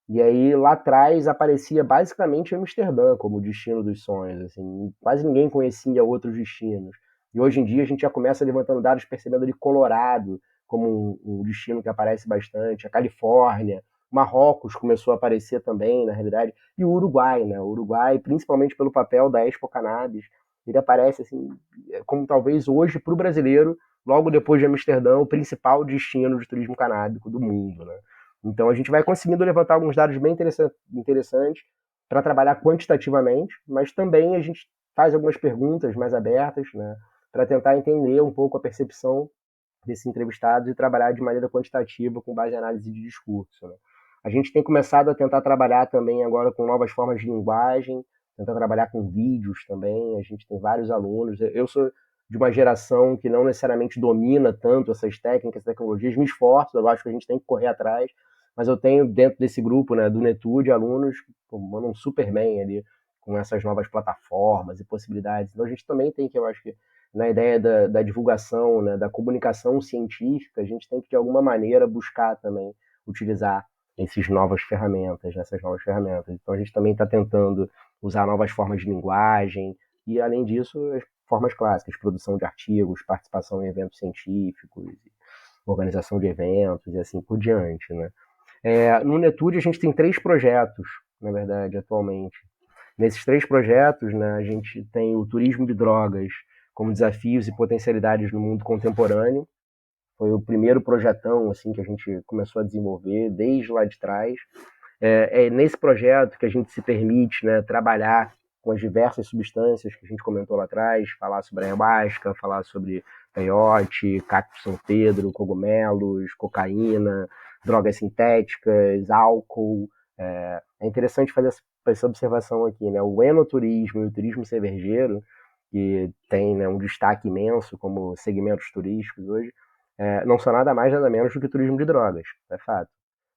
E aí, lá atrás, aparecia basicamente Amsterdã como o destino dos sonhos. Assim, quase ninguém conhecia outros destinos. E hoje em dia, a gente já começa levantando dados, percebendo ali Colorado como um destino que aparece bastante, a Califórnia, Marrocos começou a aparecer também, na realidade, e o Uruguai, né? O Uruguai, principalmente pelo papel da Expo Cannabis, ele aparece assim, como talvez hoje, para o brasileiro, logo depois de Amsterdã, o principal destino de turismo canábico do mundo, né? Então a gente vai conseguindo levantar alguns dados bem interessantes para trabalhar quantitativamente, mas também a gente faz algumas perguntas mais abertas, né, para tentar entender um pouco a percepção desses entrevistados e trabalhar de maneira quantitativa com base em análise de discurso, né. A gente tem começado a tentar trabalhar também agora com novas formas de linguagem, tentar trabalhar com vídeos também. A gente tem vários alunos. Eu sou de uma geração que não necessariamente domina tanto essas técnicas, tecnologias, me esforço, eu acho que a gente tem que correr atrás, mas eu tenho dentro desse grupo, né, do Netude, alunos que mandam super bem ali com essas novas plataformas e possibilidades. Então a gente também tem que, eu acho que, na ideia da divulgação, né, da comunicação científica, a gente tem que, de alguma maneira, buscar também utilizar essas novas ferramentas. Então a gente também está tentando usar novas formas de linguagem e, além disso, as formas clássicas, produção de artigos, participação em eventos científicos, organização de eventos e assim por diante, né? No Netude a gente tem 3 projetos, na verdade, atualmente. Nesses 3 projetos, né, a gente tem o turismo de drogas como desafios e potencialidades no mundo contemporâneo. Foi o primeiro projetão assim, que a gente começou a desenvolver desde lá de trás. É nesse projeto que a gente se permite, né, trabalhar com as diversas substâncias que a gente comentou lá atrás, falar sobre ayahuasca, falar sobre peiote, cacto São Pedro, cogumelos, cocaína, drogas sintéticas, álcool. É interessante fazer essa observação aqui, né? O enoturismo e o turismo cervejeiro, que tem, né, um destaque imenso como segmentos turísticos hoje, não são nada mais nada menos do que turismo de drogas, é fato.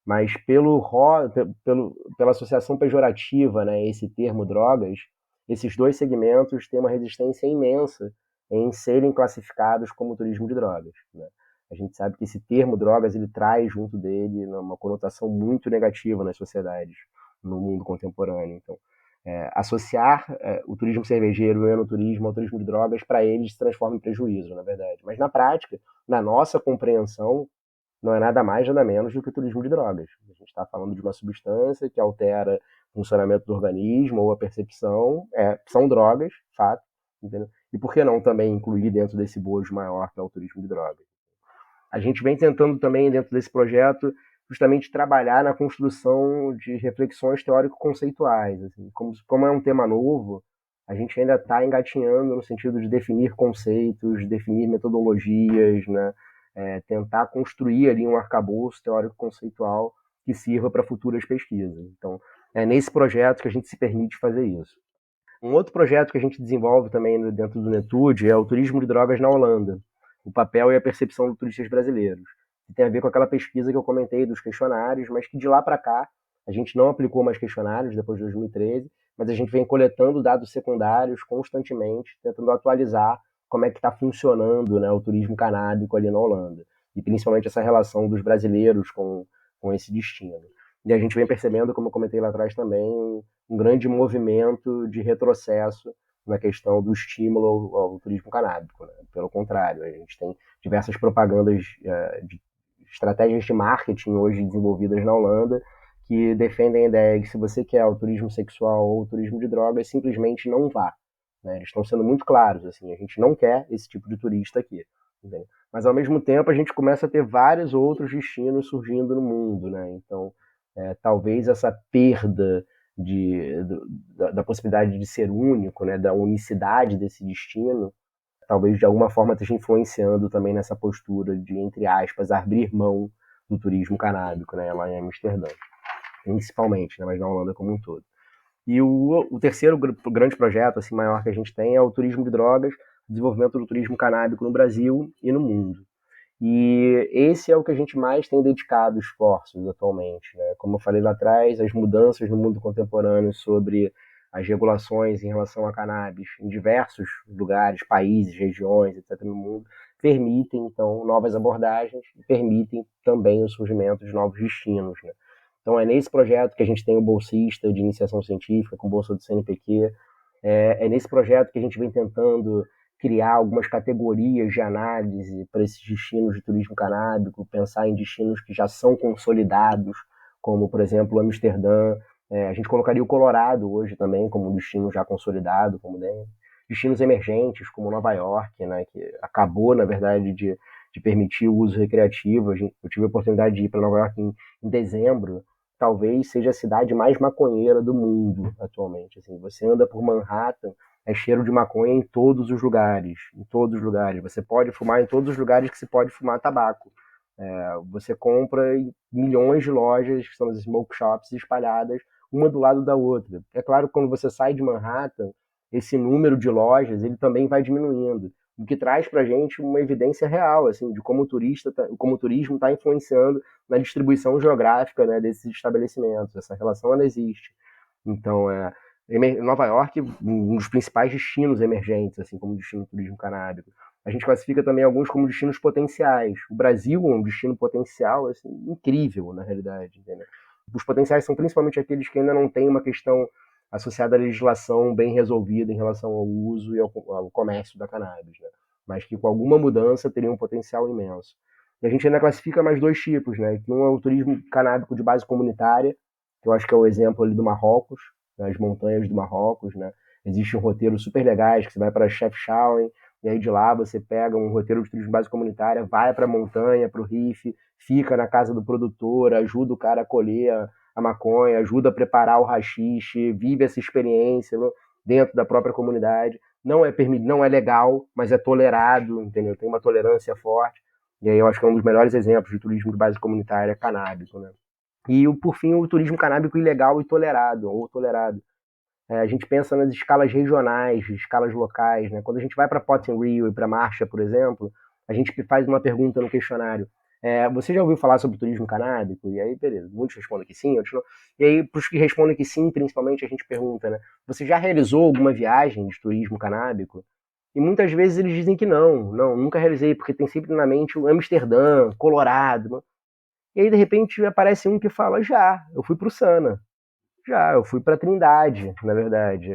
Mas pela associação pejorativa, né, esse termo drogas, esses 2 segmentos têm uma resistência imensa em serem classificados como turismo de drogas, né? A gente sabe que esse termo drogas ele traz junto dele uma conotação muito negativa nas sociedades, no mundo contemporâneo. Então, associar o turismo cervejeiro e o enoturismo ao turismo de drogas, para eles, se transforma em prejuízo, na verdade. Mas na prática, na nossa compreensão, não é nada mais, nada menos do que o turismo de drogas. A gente está falando de uma substância que altera o funcionamento do organismo ou a percepção. São drogas, fato. Entendeu? E por que não também incluir dentro desse bojo maior que é o turismo de drogas? A gente vem tentando também, dentro desse projeto, justamente trabalhar na construção de reflexões teórico-conceituais. Assim. Como é um tema novo, a gente ainda está engatinhando no sentido de definir conceitos, definir metodologias, né? Tentar construir ali um arcabouço teórico-conceitual que sirva para futuras pesquisas. Então, é nesse projeto que a gente se permite fazer isso. Um outro projeto que a gente desenvolve também dentro do Netude é o turismo de drogas na Holanda, o papel e a percepção dos turistas brasileiros, que tem a ver com aquela pesquisa que eu comentei dos questionários, mas que de lá para cá A gente não aplicou mais questionários depois de 2013, mas a gente vem coletando dados secundários constantemente, tentando atualizar como é que está funcionando, né, o turismo canábico ali na Holanda. E principalmente essa relação dos brasileiros com esse destino. E a gente vem percebendo, como eu comentei lá atrás também, um grande movimento de retrocesso na questão do estímulo ao turismo canábico. Né? Pelo contrário, a gente tem diversas propagandas, de estratégias de marketing hoje desenvolvidas na Holanda que defendem a ideia de que se você quer o turismo sexual ou o turismo de drogas, simplesmente não vá. Né? Eles estão sendo muito claros, assim, a gente não quer esse tipo de turista aqui. Entendeu? Mas, ao mesmo tempo, a gente começa a ter vários outros destinos surgindo no mundo. Né? Então, talvez essa perda da possibilidade de ser único, né, da unicidade desse destino, talvez de alguma forma esteja influenciando também nessa postura de, entre aspas, abrir mão do turismo canábico, né, lá em Amsterdã, principalmente, né, mas na Holanda como um todo. E o terceiro grande projeto assim, maior que a gente tem é o turismo de drogas, o desenvolvimento do turismo canábico no Brasil e no mundo. E esse é o que a gente mais tem dedicado esforços atualmente. Né? Como eu falei lá atrás, as mudanças no mundo contemporâneo sobre as regulações em relação a cannabis em diversos lugares, países, regiões, etc. no mundo, permitem, então, novas abordagens e permitem também o surgimento de novos destinos. Né? Então, é nesse projeto que a gente tem o bolsista de iniciação científica, com bolsa do CNPq. É nesse projeto que a gente vem tentando criar algumas categorias de análise para esses destinos de turismo canábico, pensar em destinos que já são consolidados, como, por exemplo, Amsterdã. A gente colocaria o Colorado hoje também como um destino já consolidado, como destinos emergentes, como Nova York, né, que acabou, na verdade, de permitir o uso recreativo. Eu tive a oportunidade de ir para Nova York em dezembro. Talvez seja a cidade mais maconheira do mundo atualmente. Assim, você anda por Manhattan, é cheiro de maconha em todos os lugares. Em todos os lugares. Você pode fumar em todos os lugares que se pode fumar tabaco. Você compra em milhões de lojas, que são as smoke shops, espalhadas uma do lado da outra. É claro que quando você sai de Manhattan, esse número de lojas ele também vai diminuindo, o que traz para a gente uma evidência real assim, de como o turismo está influenciando na distribuição geográfica, né, desses estabelecimentos. Essa relação ela existe. Então, Nova York, um dos principais destinos emergentes, assim como o destino do turismo canábico. A gente classifica também alguns como destinos potenciais. O Brasil é um destino potencial assim, incrível, na realidade. Entendeu? Os potenciais são principalmente aqueles que ainda não têm uma questão associada à legislação bem resolvida em relação ao uso e ao comércio da cannabis, né? Mas que com alguma mudança teria um potencial imenso. E a gente ainda classifica mais dois tipos, né? Que um é o turismo canábico de base comunitária, que eu acho que é o exemplo ali do Marrocos, nas montanhas do Marrocos, né? Existe um roteiro super legais que você vai para Chefchaouen, e aí de lá você pega um roteiro de turismo de base comunitária, vai para a montanha, para o Rif, fica na casa do produtor, ajuda o cara a colher a maconha, ajuda a preparar o haxixe, vive essa experiência dentro da própria comunidade. Não é legal, mas é tolerado, entendeu? Tem uma tolerância forte. E aí eu acho que é um dos melhores exemplos de turismo de base comunitária canábico, né? E, por fim, o turismo canábico ilegal e tolerado, ou tolerado. A gente pensa nas escalas regionais, escalas locais, né? Quando a gente vai para Potting Rio e para Marcha, por exemplo, a gente faz uma pergunta no questionário. Você já ouviu falar sobre turismo canábico? E aí, beleza, muitos respondem que sim, outros não. E aí, para os que respondem que sim, principalmente, a gente pergunta, né? Você já realizou alguma viagem de turismo canábico? E muitas vezes eles dizem que não, nunca realizei, porque tem sempre na mente o Amsterdã, Colorado. E aí, de repente, aparece um que fala, eu fui para o Sana. Eu fui para Trindade, na verdade.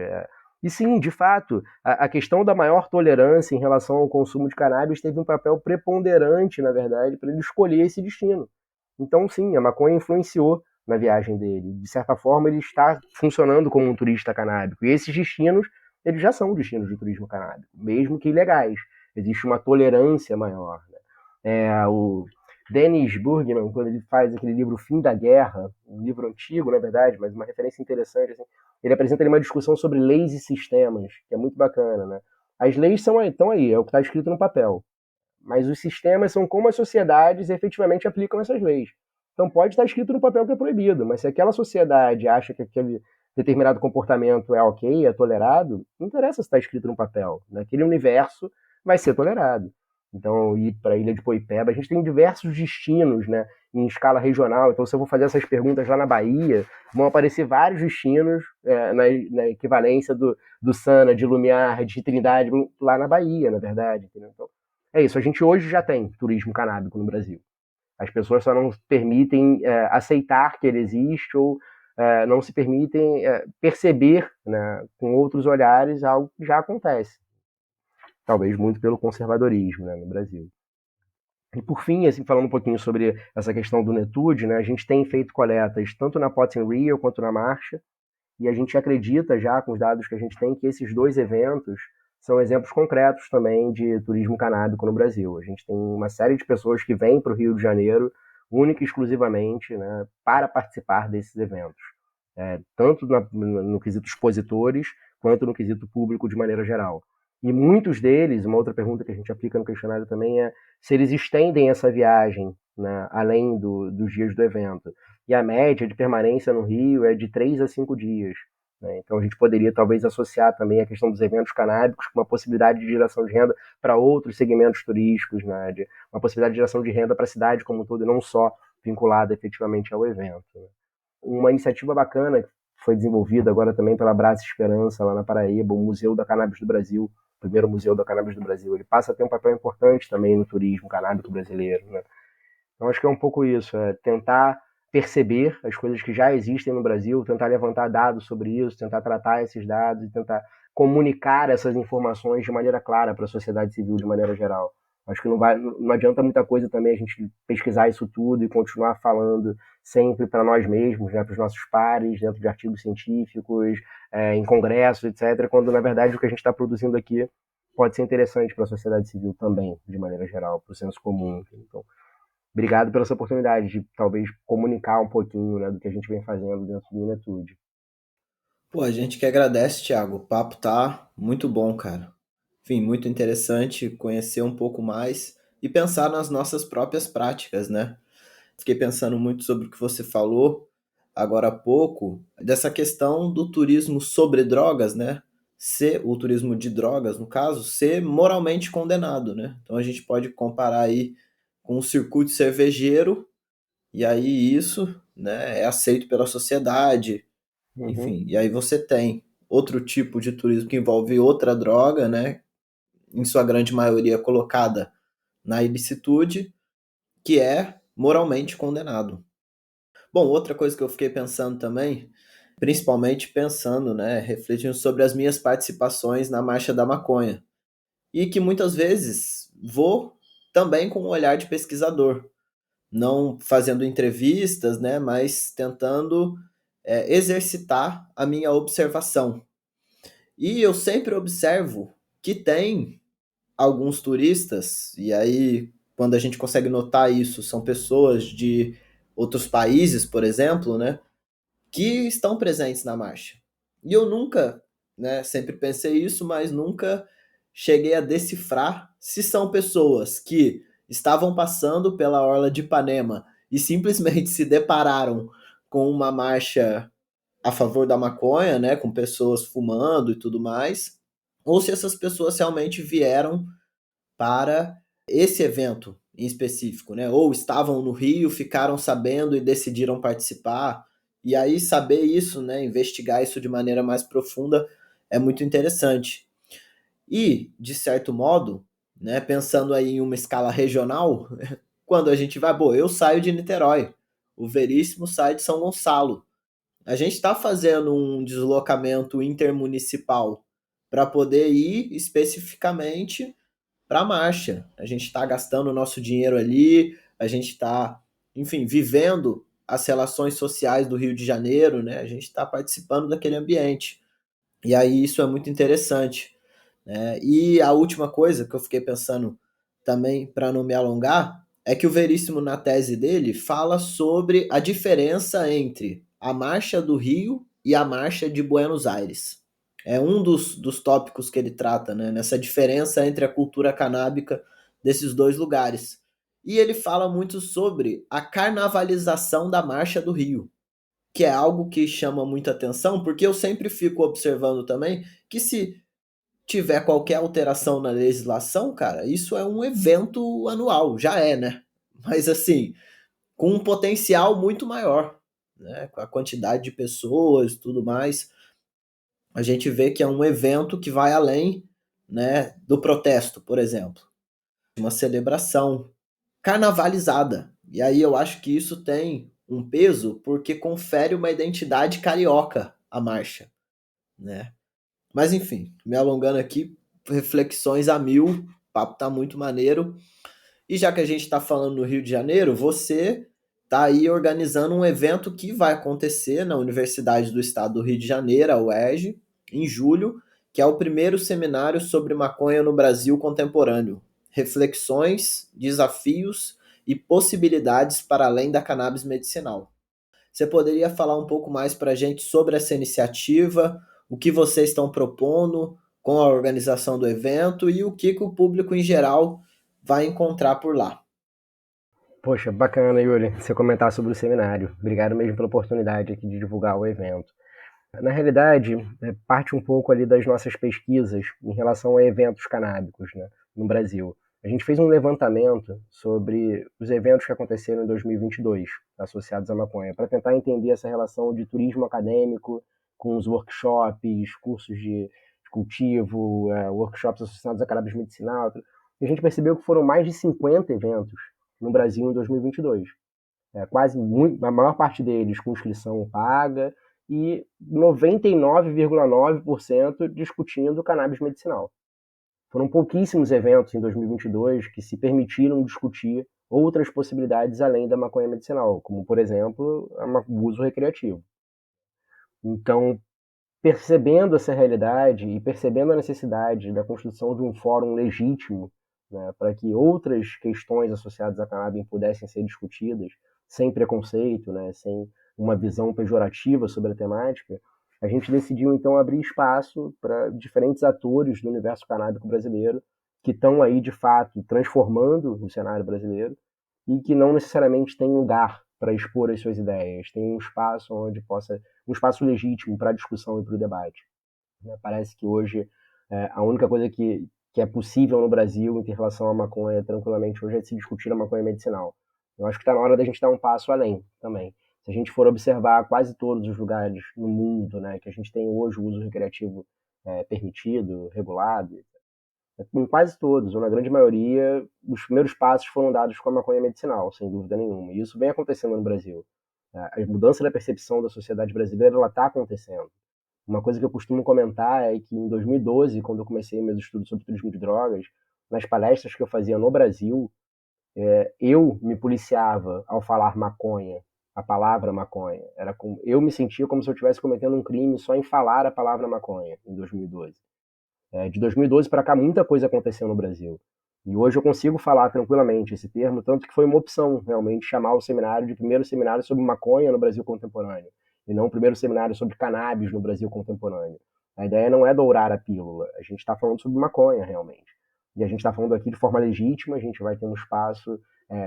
E sim, de fato, a questão da maior tolerância em relação ao consumo de cannabis teve um papel preponderante, na verdade, para ele escolher esse destino. Então, sim, a maconha influenciou na viagem dele. De certa forma, ele está funcionando como um turista canábico. E esses destinos, eles já são destinos de turismo canábico, mesmo que ilegais. Existe uma tolerância maior. Né? O Dennis Burgman, quando ele faz aquele livro Fim da Guerra, um livro antigo, na verdade, mas uma referência interessante, assim, ele apresenta ali uma discussão sobre leis e sistemas, que é muito bacana, né? As leis estão aí, é o que está escrito no papel. Mas os sistemas são como as sociedades efetivamente aplicam essas leis. Então pode estar escrito no papel que é proibido, mas se aquela sociedade acha que aquele determinado comportamento é ok, é tolerado, não interessa se está escrito no papel. Naquele universo vai ser tolerado. Então, ir para a ilha de Poipeba, a gente tem diversos destinos, né, em escala regional. Então, se eu vou fazer essas perguntas lá na Bahia, vão aparecer vários destinos na equivalência do Sana, de Lumiar, de Trindade, lá na Bahia, na verdade. Entendeu? Então, é isso. A gente hoje já tem turismo canábico no Brasil. As pessoas só não permitem aceitar que ele existe ou não se permitem perceber, né, com outros olhares algo que já acontece. Talvez muito pelo conservadorismo, né, no Brasil. E por fim, assim, falando um pouquinho sobre essa questão do Netude, né, a gente tem feito coletas tanto na Pots and Rio quanto na Marcha, e a gente acredita já, com os dados que a gente tem, que esses dois eventos são exemplos concretos também de turismo canábico no Brasil. A gente tem uma série de pessoas que vêm para o Rio de Janeiro, única e exclusivamente, né, para participar desses eventos. Tanto no quesito expositores, quanto no quesito público de maneira geral. E muitos deles, uma outra pergunta que a gente aplica no questionário também é se eles estendem essa viagem, né, além dos dias do evento. E a média de permanência no Rio é de 3 a 5 dias. Né? Então a gente poderia talvez associar também a questão dos eventos canábicos com uma possibilidade de geração de renda para outros segmentos turísticos, né? Uma possibilidade de geração de renda para a cidade como um todo, e não só vinculada efetivamente ao evento. Né? Uma iniciativa bacana que foi desenvolvida agora também pela Brás Esperança, lá na Paraíba, o Museu da Cannabis do Brasil, o primeiro Museu da Cannabis do Brasil. Ele passa a ter um papel importante também no turismo canábico brasileiro. Né? Então acho que é um pouco isso, tentar perceber as coisas que já existem no Brasil, tentar levantar dados sobre isso, tentar tratar esses dados e tentar comunicar essas informações de maneira clara para a sociedade civil de maneira geral. Acho que não adianta muita coisa também a gente pesquisar isso tudo e continuar falando sempre para nós mesmos, né, para os nossos pares, dentro de artigos científicos, em congressos, etc., quando na verdade o que a gente está produzindo aqui pode ser interessante para a sociedade civil também, de maneira geral, para o senso comum. Então, obrigado pela essa oportunidade de talvez comunicar um pouquinho, né, do que a gente vem fazendo dentro do Netude. Pô, a gente que agradece, Thiago. O papo tá muito bom, cara. Enfim, muito interessante conhecer um pouco mais e pensar nas nossas próprias práticas, né? Fiquei pensando muito sobre o que você falou agora há pouco, dessa questão do turismo sobre drogas, né? Ser o turismo de drogas, no caso, ser moralmente condenado, né? Então a gente pode comparar aí com o circuito cervejeiro, e aí isso, né, é aceito pela sociedade, enfim. E aí você tem outro tipo de turismo que envolve outra droga, né? Em sua grande maioria colocada na ilicitude, que é moralmente condenado. Bom, outra coisa que eu fiquei pensando também, principalmente pensando, né, refletindo sobre as minhas participações na Marcha da Maconha, e que muitas vezes vou também com um olhar de pesquisador, não fazendo entrevistas, né, mas tentando exercitar a minha observação. E eu sempre observo que tem alguns turistas, e aí quando a gente consegue notar isso, são pessoas de outros países, por exemplo, né, que estão presentes na marcha. E eu nunca, né, sempre pensei isso, mas nunca cheguei a decifrar se são pessoas que estavam passando pela orla de Ipanema e simplesmente se depararam com uma marcha a favor da maconha, né, com pessoas fumando e tudo mais, ou se essas pessoas realmente vieram para esse evento em específico, né? Ou estavam no Rio, ficaram sabendo e decidiram participar. E aí saber isso, né, investigar isso de maneira mais profunda é muito interessante. E, de certo modo, né, pensando aí em uma escala regional, quando a gente vai, bom, eu saio de Niterói, o Veríssimo sai de São Gonçalo. A gente está fazendo um deslocamento intermunicipal para poder ir especificamente para a marcha. A gente está gastando o nosso dinheiro ali, a gente está, enfim, vivendo as relações sociais do Rio de Janeiro, né? A gente está participando daquele ambiente. E aí isso é muito interessante. Né? E a última coisa que eu fiquei pensando também, para não me alongar, é que o Veríssimo, na tese dele, fala sobre a diferença entre a Marcha do Rio e a Marcha de Buenos Aires. É um dos tópicos que ele trata, né? Nessa diferença entre a cultura canábica desses dois lugares. E ele fala muito sobre a carnavalização da Marcha do Rio, que é algo que chama muita atenção, porque eu sempre fico observando também que se tiver qualquer alteração na legislação, cara, isso é um evento anual, já é, né? Mas assim, com um potencial muito maior, né? Com a quantidade de pessoas e tudo mais, a gente vê que é um evento que vai além, né, do protesto, por exemplo. Uma celebração carnavalizada. E aí eu acho que isso tem um peso porque confere uma identidade carioca à marcha, né? Mas enfim, me alongando aqui, reflexões a mil, o papo tá muito maneiro. E já que a gente está falando no Rio de Janeiro, você está aí organizando um evento que vai acontecer na Universidade do Estado do Rio de Janeiro, a UERJ, em julho, que é o primeiro seminário sobre maconha no Brasil contemporâneo. Reflexões, desafios e possibilidades para além da cannabis medicinal. Você poderia falar um pouco mais para a gente sobre essa iniciativa, o que vocês estão propondo com a organização do evento e o que o público em geral vai encontrar por lá? Poxa, bacana, Yuri, você comentar sobre o seminário. Obrigado mesmo pela oportunidade aqui de divulgar o evento. Na realidade, parte um pouco ali das nossas pesquisas em relação a eventos canábicos, né, no Brasil. A gente fez um levantamento sobre os eventos que aconteceram em 2022 associados à maconha, para tentar entender essa relação de turismo acadêmico com os workshops, cursos de cultivo, workshops associados a cannabis medicinal. E a gente percebeu que foram mais de 50 eventos no Brasil em 2022. Quase a maior parte deles com inscrição paga e 99,9% discutindo cannabis medicinal. Foram pouquíssimos eventos em 2022 que se permitiram discutir outras possibilidades além da maconha medicinal, como, por exemplo, o uso recreativo. Então, percebendo essa realidade e percebendo a necessidade da construção de um fórum legítimo, né, para que outras questões associadas à cannabis pudessem ser discutidas, sem preconceito, né, sem uma visão pejorativa sobre a temática, a gente decidiu então abrir espaço para diferentes atores do universo canábico brasileiro que estão aí de fato transformando o cenário brasileiro e que não necessariamente têm lugar para expor as suas ideias, tem um espaço onde possa, um espaço legítimo para a discussão e para o debate. Parece que hoje a única coisa que é possível no Brasil em relação à maconha tranquilamente hoje é se discutir a maconha medicinal. Eu acho que está na hora da gente dar um passo além também. Se a gente for observar quase todos os lugares no mundo, né, que a gente tem hoje o uso recreativo permitido, regulado, em quase todos, ou na grande maioria, os primeiros passos foram dados com a maconha medicinal, sem dúvida nenhuma. E isso vem acontecendo no Brasil. A mudança da percepção da sociedade brasileira está acontecendo. Uma coisa que eu costumo comentar é que em 2012, quando eu comecei meus estudos sobre turismo de drogas, nas palestras que eu fazia no Brasil, eu me policiava ao falar maconha, a palavra maconha. Eu me sentia como se eu estivesse cometendo um crime só em falar a palavra maconha, em 2012. De 2012 para cá, muita coisa aconteceu no Brasil. E hoje eu consigo falar tranquilamente esse termo, tanto que foi uma opção, realmente, chamar o seminário de primeiro seminário sobre maconha no Brasil contemporâneo, e não o primeiro seminário sobre cannabis no Brasil contemporâneo. A ideia não é dourar a pílula, a gente está falando sobre maconha, realmente. E a gente está falando aqui de forma legítima, a gente vai ter um espaço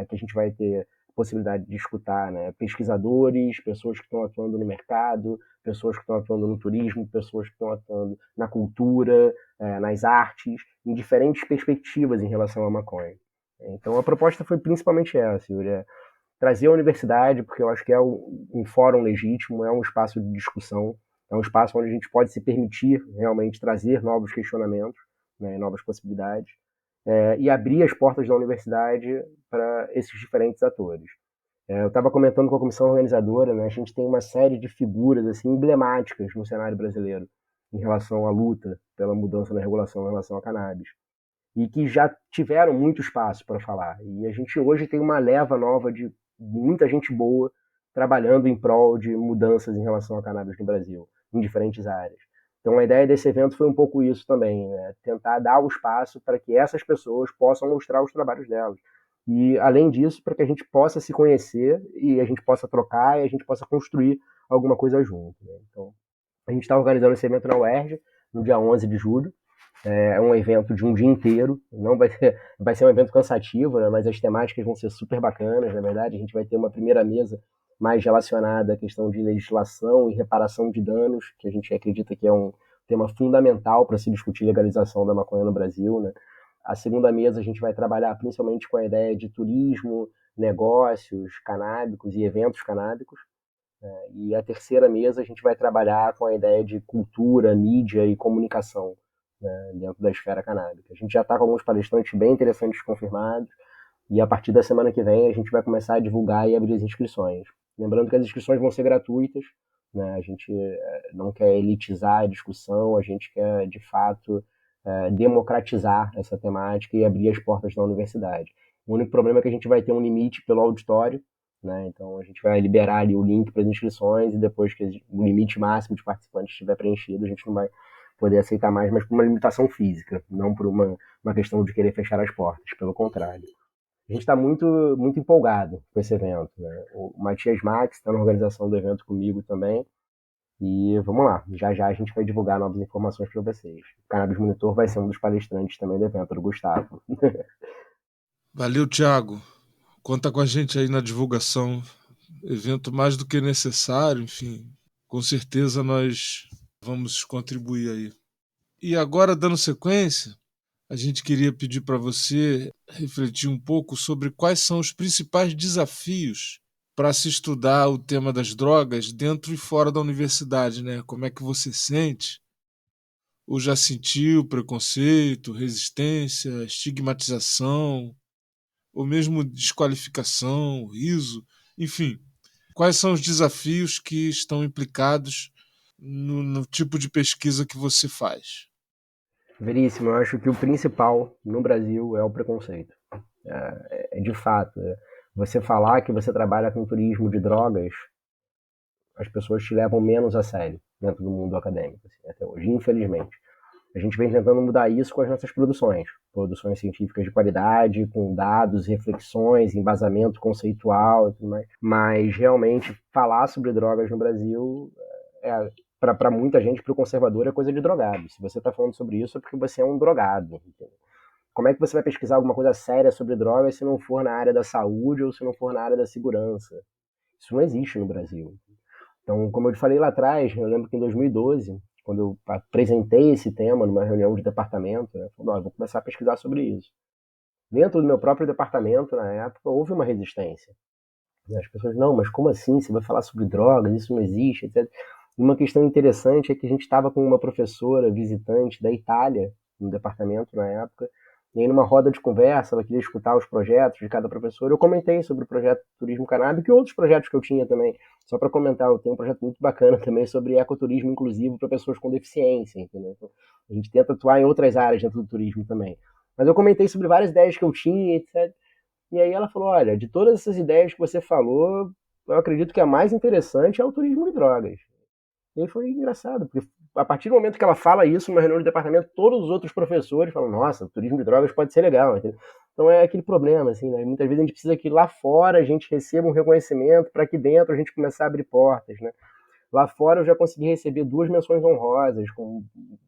que a gente vai ter possibilidade de escutar, né, pesquisadores, pessoas que estão atuando no mercado, pessoas que estão atuando no turismo, pessoas que estão atuando na cultura, nas artes, em diferentes perspectivas em relação à maconha. Então a proposta foi principalmente essa, Yuri, trazer a universidade, porque eu acho que é um fórum legítimo, é um espaço de discussão, é um espaço onde a gente pode se permitir realmente trazer novos questionamentos, né, novas possibilidades, e abrir as portas da universidade para esses diferentes atores. Eu estava comentando com a comissão organizadora, né, a gente tem uma série de figuras assim, emblemáticas no cenário brasileiro em relação à luta pela mudança na regulação em relação à cannabis, e que já tiveram muito espaço para falar. E a gente hoje tem uma leva nova de muita gente boa trabalhando em prol de mudanças em relação à cannabis no Brasil, em diferentes áreas. Então a ideia desse evento foi um pouco isso também, né? Tentar dar o espaço para que essas pessoas possam mostrar os trabalhos delas. E, além disso, para que a gente possa se conhecer e a gente possa trocar e a gente possa construir alguma coisa junto, né? Então, a gente está organizando esse evento na UERJ, no dia 11 de julho. É um evento de um dia inteiro, não vai ser um evento cansativo, né? Mas as temáticas vão ser super bacanas, na verdade. A gente vai ter uma primeira mesa mais relacionada à questão de legislação e reparação de danos, que a gente acredita que é um tema fundamental para se discutir legalização da maconha no Brasil, né? A segunda mesa a gente vai trabalhar principalmente com a ideia de turismo, negócios canábicos e eventos canábicos. E a terceira mesa a gente vai trabalhar com a ideia de cultura, mídia e comunicação, né, dentro da esfera canábica. A gente já está com alguns palestrantes bem interessantes confirmados, e a partir da semana que vem a gente vai começar a divulgar e abrir as inscrições. Lembrando que as inscrições vão ser gratuitas, né? A gente não quer elitizar a discussão, a gente quer, de fato, democratizar essa temática e abrir as portas da universidade. O único problema é que a gente vai ter um limite pelo auditório, né? Então a gente vai liberar ali o link para as inscrições, e depois que o limite máximo de participantes estiver preenchido, a gente não vai poder aceitar mais, mas por uma limitação física, não por uma questão de querer fechar as portas, pelo contrário. A gente está muito, muito empolgado com esse evento, né? O Matias Max está na organização do evento comigo também. E vamos lá, já já a gente vai divulgar novas informações para vocês. O Cannabis Monitor vai ser um dos palestrantes também do evento, do Gustavo. Valeu, Thiago. Conta com a gente aí na divulgação. Evento mais do que necessário, enfim. Com certeza nós vamos contribuir aí. E agora, dando sequência, a gente queria pedir para você refletir um pouco sobre quais são os principais desafios para se estudar o tema das drogas dentro e fora da universidade, né? Como é que você sente? Ou já sentiu preconceito, resistência, estigmatização, ou mesmo desqualificação, riso, enfim. Quais são os desafios que estão implicados no tipo de pesquisa que você faz? Veríssimo, eu acho que o principal no Brasil é o preconceito. De fato, você falar que você trabalha com turismo de drogas, as pessoas te levam menos a sério dentro do mundo acadêmico, assim, até hoje, infelizmente. A gente vem tentando mudar isso com as nossas produções científicas de qualidade, com dados, reflexões, embasamento conceitual e tudo mais. Mas, realmente, falar sobre drogas no Brasil, para muita gente, para o conservador, é coisa de drogado. Se você está falando sobre isso, é porque você é um drogado. Entendeu? Como é que você vai pesquisar alguma coisa séria sobre drogas se não for na área da saúde ou se não for na área da segurança? Isso não existe no Brasil. Então, como eu te falei lá atrás, eu lembro que em 2012, quando eu apresentei esse tema numa reunião de departamento, eu falei, vou começar a pesquisar sobre isso. Dentro do meu próprio departamento, na época, houve uma resistência. As pessoas, não, mas como assim? Você vai falar sobre drogas? Isso não existe, etc. Uma questão interessante é que a gente estava com uma professora visitante da Itália, no departamento na época, e aí numa roda de conversa, ela queria escutar os projetos de cada professor. Eu comentei sobre o projeto Turismo Canábico e outros projetos que eu tinha também. Só para comentar, eu tenho um projeto muito bacana também sobre ecoturismo inclusivo para pessoas com deficiência, entendeu? Então, a gente tenta atuar em outras áreas dentro do turismo também. Mas eu comentei sobre várias ideias que eu tinha, etc. E aí ela falou, olha, de todas essas ideias que você falou, eu acredito que a mais interessante é o turismo de drogas. E aí foi engraçado, porque a partir do momento que ela fala isso numa reunião de departamento, todos os outros professores falam, nossa, o turismo de drogas pode ser legal. Entendeu? Então é aquele problema, assim, né? Muitas vezes a gente precisa que lá fora a gente receba um reconhecimento para aqui dentro a gente começar a abrir portas, né? Lá fora eu já consegui receber 2 menções honrosas, com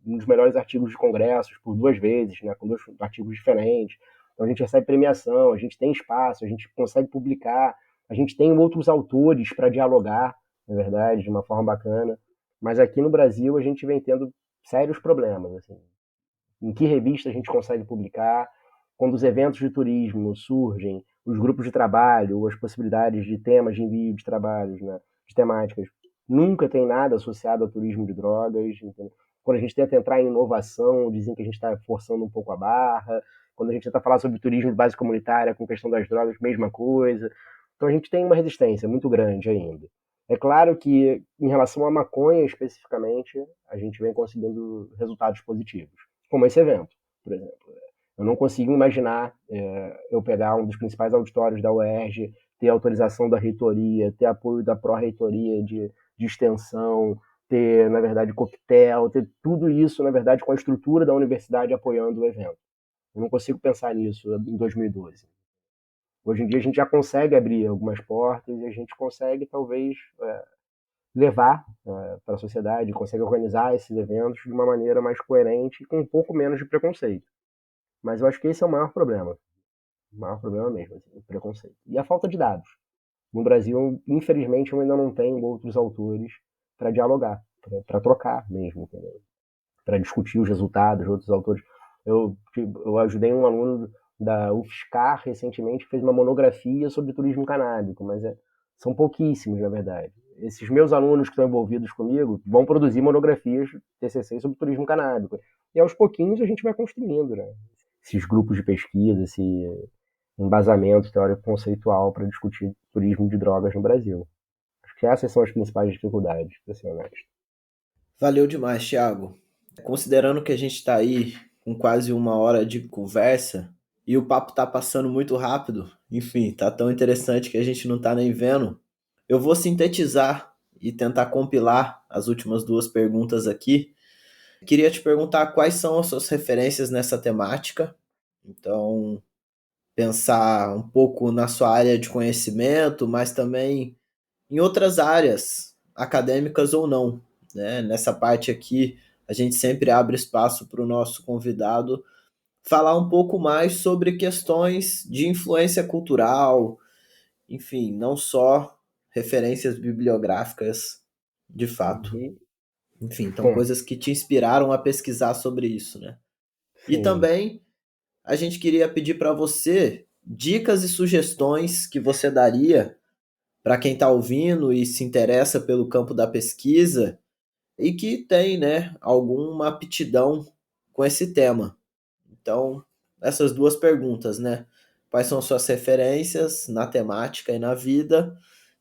um dos melhores artigos de congressos, por 2 vezes, né? Com 2 artigos diferentes. Então a gente recebe premiação, a gente tem espaço, a gente consegue publicar, a gente tem outros autores para dialogar, na verdade, de uma forma bacana. Mas aqui no Brasil a gente vem tendo sérios problemas. Assim. Em que revista a gente consegue publicar? Quando os eventos de turismo surgem, os grupos de trabalho, as possibilidades de temas de envio de trabalhos, né, de temáticas, nunca tem nada associado ao turismo de drogas. Entendeu? Quando a gente tenta entrar em inovação, dizem que a gente está forçando um pouco a barra. Quando a gente tenta falar sobre turismo de base comunitária com questão das drogas, mesma coisa. Então a gente tem uma resistência muito grande ainda. É claro que, em relação à maconha especificamente, a gente vem conseguindo resultados positivos, como esse evento, por exemplo. Eu não consigo imaginar eu pegar um dos principais auditórios da UERJ, ter autorização da reitoria, ter apoio da pró-reitoria de extensão, ter, na verdade, coquetel, ter tudo isso, na verdade, com a estrutura da universidade apoiando o evento. Eu não consigo pensar nisso em 2012. Hoje em dia a gente já consegue abrir algumas portas e a gente consegue, talvez, levar para a sociedade, consegue organizar esses eventos de uma maneira mais coerente e com um pouco menos de preconceito. Mas eu acho que esse é o maior problema. O maior problema mesmo, assim, o preconceito. E a falta de dados. No Brasil, infelizmente, eu ainda não tenho outros autores para dialogar, para trocar mesmo, para discutir os resultados de outros autores. Eu ajudei um aluno da UFSCar recentemente fez uma monografia sobre turismo canábico, mas são pouquíssimos, na verdade. Esses meus alunos que estão envolvidos comigo vão produzir monografias, TCC sobre turismo canábico. E aos pouquinhos a gente vai construindo, né? Esses grupos de pesquisa, esse embasamento teórico conceitual para discutir turismo de drogas no Brasil. Acho que essas são as principais dificuldades, para ser honesto. Valeu demais, Thiago. Considerando que a gente está aí com quase 1 hora de conversa e o papo tá passando muito rápido, enfim, tá tão interessante que a gente não tá nem vendo, eu vou sintetizar e tentar compilar as últimas 2 perguntas aqui. Queria te perguntar quais são as suas referências nessa temática. Então, pensar um pouco na sua área de conhecimento, mas também em outras áreas, acadêmicas ou não, né? Nessa parte aqui, a gente sempre abre espaço para o nosso convidado falar um pouco mais sobre questões de influência cultural, enfim, não só referências bibliográficas de fato. Uhum. Enfim, então Bom, coisas que te inspiraram a pesquisar sobre isso, né? E sim. também a gente queria pedir para você dicas e sugestões que você daria para quem está ouvindo e se interessa pelo campo da pesquisa e que tem, né, alguma aptidão com esse tema. Então, essas 2 perguntas, né? Quais são suas referências na temática e na vida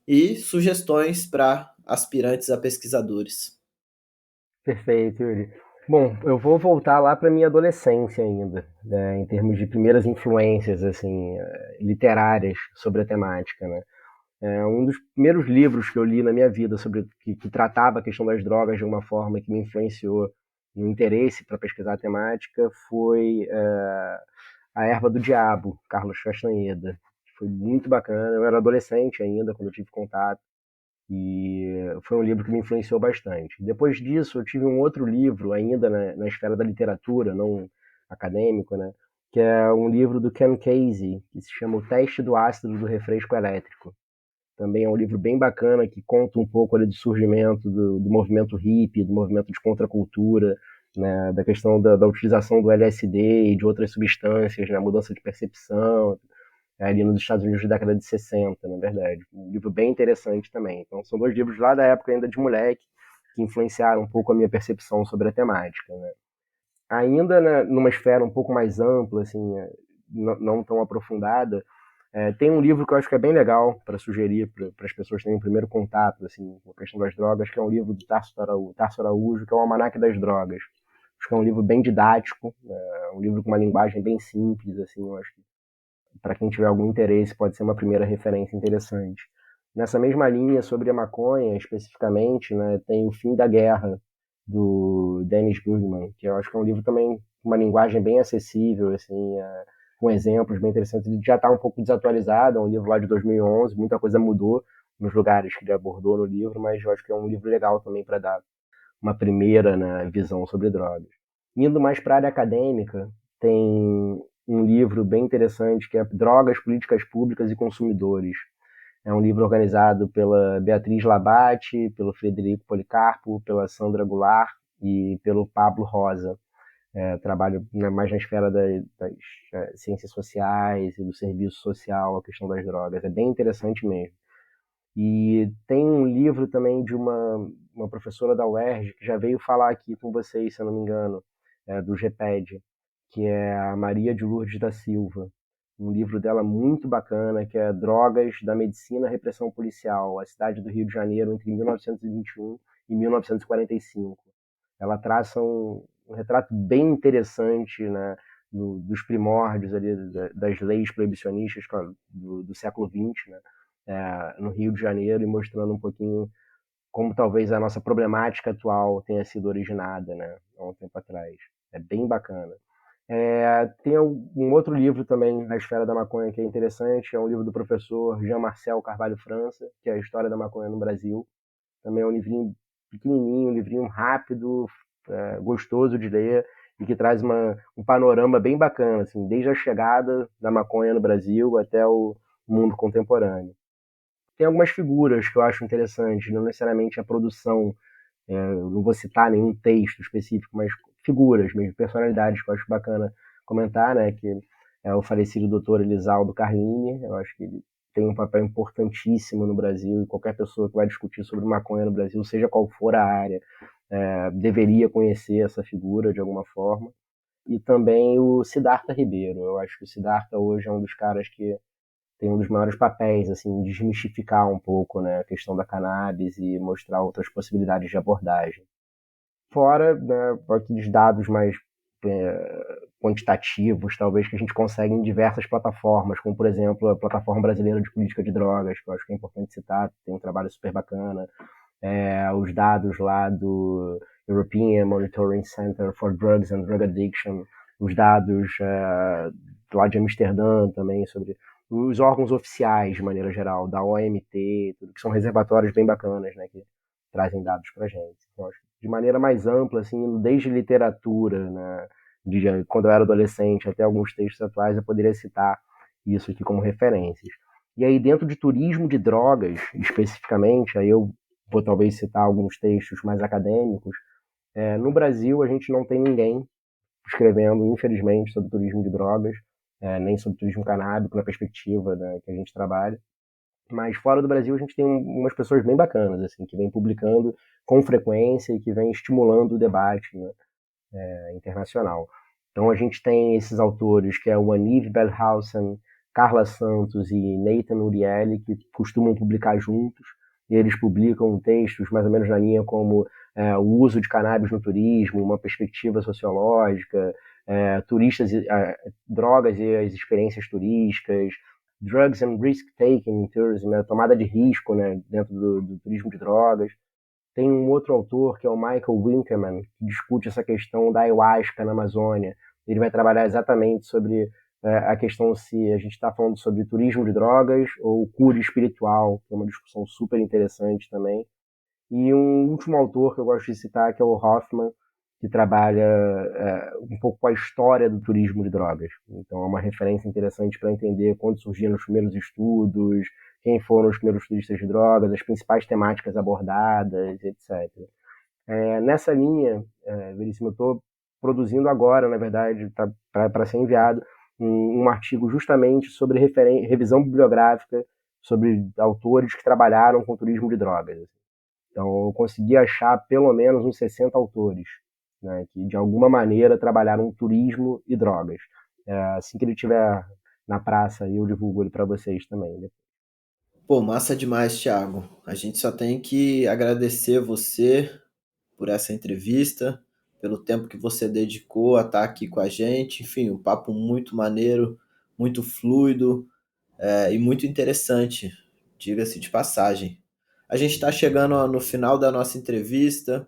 e sugestões para aspirantes a pesquisadores. Perfeito, Yuri. Bom, eu vou voltar lá para minha adolescência ainda, né, em termos de primeiras influências assim, literárias sobre a temática, né? Um dos primeiros livros que eu li na minha vida sobre que tratava a questão das drogas de uma forma que me influenciou no interesse para pesquisar a temática foi A Erva do Diabo, Carlos Castaneda. Foi muito bacana. Eu era adolescente ainda quando eu tive contato e foi um livro que me influenciou bastante. Depois disso, eu tive um outro livro ainda na esfera da literatura, não acadêmico, né? Que é um livro do Ken Kesey, que se chama O Teste do Ácido do Refresco Elétrico. Também é um livro bem bacana que conta um pouco ali do surgimento do movimento hippie, do movimento de contracultura, né, da questão da utilização do LSD e de outras substâncias, né, mudança de percepção, ali nos Estados Unidos da década de 60, na verdade. Um livro bem interessante também. Então, são 2 livros lá da época ainda de moleque que influenciaram um pouco a minha percepção sobre a temática, né. Ainda, né, numa esfera um pouco mais ampla, assim, não tão aprofundada, tem um livro que eu acho que é bem legal para sugerir para as pessoas terem um primeiro contato assim, com a questão das drogas, que é um livro do Tarso Araújo, que é o Almanaque das Drogas. Acho que é um livro bem didático, um livro com uma linguagem bem simples, assim, eu acho que para quem tiver algum interesse pode ser uma primeira referência interessante. Nessa mesma linha, sobre a maconha especificamente, né, tem O Fim da Guerra, do Dennis Goodman, que eu acho que é um livro também com uma linguagem bem acessível, assim, com exemplos bem interessantes. Ele já está um pouco desatualizado, é um livro lá de 2011, muita coisa mudou nos lugares que ele abordou no livro, mas eu acho que é um livro legal também para dar uma primeira, né, visão sobre drogas. Indo mais para a área acadêmica, tem um livro bem interessante que é Drogas, Políticas Públicas e Consumidores. É um livro organizado pela Beatriz Labate, pelo Frederico Policarpo, pela Sandra Goulart e pelo Pablo Rosa. Trabalho mais na esfera das ciências sociais e do serviço social, a questão das drogas. É bem interessante mesmo. E tem um livro também de uma professora da UERJ, que já veio falar aqui com vocês, se eu não me engano, do GPED, que é a Maria de Lourdes da Silva. Um livro dela muito bacana, que é Drogas da Medicina, Repressão Policial, a cidade do Rio de Janeiro entre 1921 e 1945. Ela traça um retrato bem interessante, né, dos primórdios ali, das leis proibicionistas do século XX, né, no Rio de Janeiro, e mostrando um pouquinho como talvez a nossa problemática atual tenha sido originada, né, há um tempo atrás. É bem bacana. Tem um outro livro também na esfera da maconha que é interessante, é um livro do professor Jean-Marcel Carvalho França, que é a História da Maconha no Brasil. Também é um livrinho pequenininho, um livrinho rápido, gostoso de ler, e que traz um panorama bem bacana, assim, desde a chegada da maconha no Brasil até o mundo contemporâneo. Tem algumas figuras que eu acho interessantes, não necessariamente a produção, eu não vou citar nenhum texto específico, mas figuras mesmo, personalidades que eu acho bacana comentar, né, que o falecido doutor Elisaldo Carlini. Eu acho que ele tem um papel importantíssimo no Brasil, e qualquer pessoa que vai discutir sobre maconha no Brasil, seja qual for a área, deveria conhecer essa figura de alguma forma. E também o Siddhartha Ribeiro. Eu acho que o Siddhartha hoje é um dos caras que tem um dos maiores papéis, assim, desmistificar um pouco, né, a questão da cannabis e mostrar outras possibilidades de abordagem. Fora, né, aqueles dados mais quantitativos, talvez, que a gente consegue em diversas plataformas, como, por exemplo, a Plataforma Brasileira de Política de Drogas, que eu acho que é importante citar, tem um trabalho super bacana. Os dados lá do European Monitoring Center for Drugs and Drug Addiction, os dados lá de Amsterdã também, sobre os órgãos oficiais, de maneira geral, da OMT, tudo que são reservatórios bem bacanas, né, que trazem dados para a gente. Então, acho que de maneira mais ampla, assim, desde literatura, né, quando eu era adolescente, até alguns textos atuais, eu poderia citar isso aqui como referências. E aí, dentro de turismo de drogas, especificamente, aí eu vou talvez citar alguns textos mais acadêmicos. No Brasil, a gente não tem ninguém escrevendo, infelizmente, sobre turismo de drogas, nem sobre turismo canábico, na perspectiva, né, que a gente trabalha. Mas fora do Brasil, a gente tem umas pessoas bem bacanas, assim, que vêm publicando com frequência e que vêm estimulando o debate, né, internacional. Então, a gente tem esses autores, que é o Aniv Belhausen, Carla Santos e Nathan Urieli, que costumam publicar juntos, e eles publicam textos mais ou menos na linha como o uso de cannabis no turismo, uma perspectiva sociológica, turistas, drogas e as experiências turísticas, drugs and risk-taking in tourism, né, tomada de risco, né, dentro do turismo de drogas. Tem um outro autor, que é o Michael Winkelmann, que discute essa questão da ayahuasca na Amazônia. Ele vai trabalhar exatamente sobre a questão se a gente está falando sobre turismo de drogas ou cura espiritual, que é uma discussão super interessante também. E um último autor que eu gosto de citar, que é o Hoffman, que trabalha um pouco com a história do turismo de drogas. Então é uma referência interessante para entender quando surgiram os primeiros estudos, quem foram os primeiros turistas de drogas, as principais temáticas abordadas, etc. Nessa linha, Veríssimo, eu estou produzindo agora, na verdade, para ser enviado, um artigo justamente sobre revisão bibliográfica sobre autores que trabalharam com turismo de drogas. Então, eu consegui achar pelo menos uns 60 autores, né, que de alguma maneira trabalharam turismo e drogas. Assim que ele estiver na praça, eu divulgo ele para vocês também. Né? Pô, massa demais, Thiago. A gente só tem que agradecer você por essa entrevista, pelo tempo que você dedicou a estar aqui com a gente. Enfim, um papo muito maneiro, muito fluido e muito interessante, diga-se de passagem. A gente está chegando no final da nossa entrevista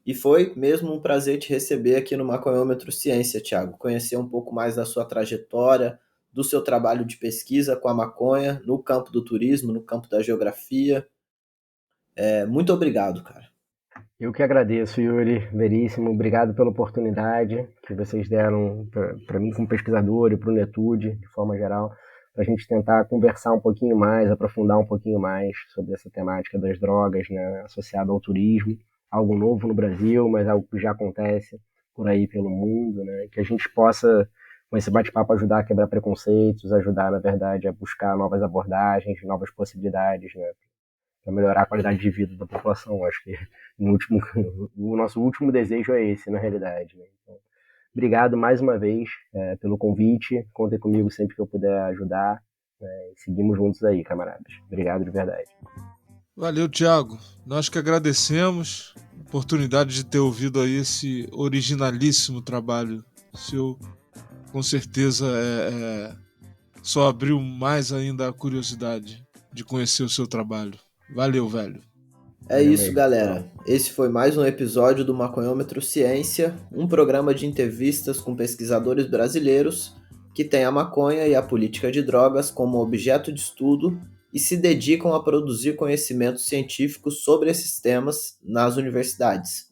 e foi mesmo um prazer te receber aqui no Maconhômetro Ciência, Thiago. Conhecer um pouco mais da sua trajetória, do seu trabalho de pesquisa com a maconha no campo do turismo, no campo da geografia. Muito obrigado, cara. Eu que agradeço, Yuri, Veríssimo. Obrigado pela oportunidade que vocês deram para mim como pesquisador e para o Netude, de forma geral, para a gente tentar conversar um pouquinho mais, aprofundar um pouquinho mais sobre essa temática das drogas, né, associada ao turismo. Algo novo no Brasil, mas algo que já acontece por aí pelo mundo, né, que a gente possa, com esse bate-papo, ajudar a quebrar preconceitos, ajudar, na verdade, a buscar novas abordagens, novas possibilidades, né, para melhorar a qualidade de vida da população. Acho que o nosso último desejo é esse, na realidade. Né? Então, obrigado mais uma vez pelo convite. Contem comigo sempre que eu puder ajudar. Seguimos juntos aí, camaradas. Obrigado de verdade. Valeu, Thiago. Nós que agradecemos a oportunidade de ter ouvido aí esse originalíssimo trabalho seu. Com certeza só abriu mais ainda a curiosidade de conhecer o seu trabalho. Valeu, velho. É isso, galera. Esse foi mais um episódio do Maconhômetro Ciência, um programa de entrevistas com pesquisadores brasileiros que têm a maconha e a política de drogas como objeto de estudo e se dedicam a produzir conhecimentos científicos sobre esses temas nas universidades.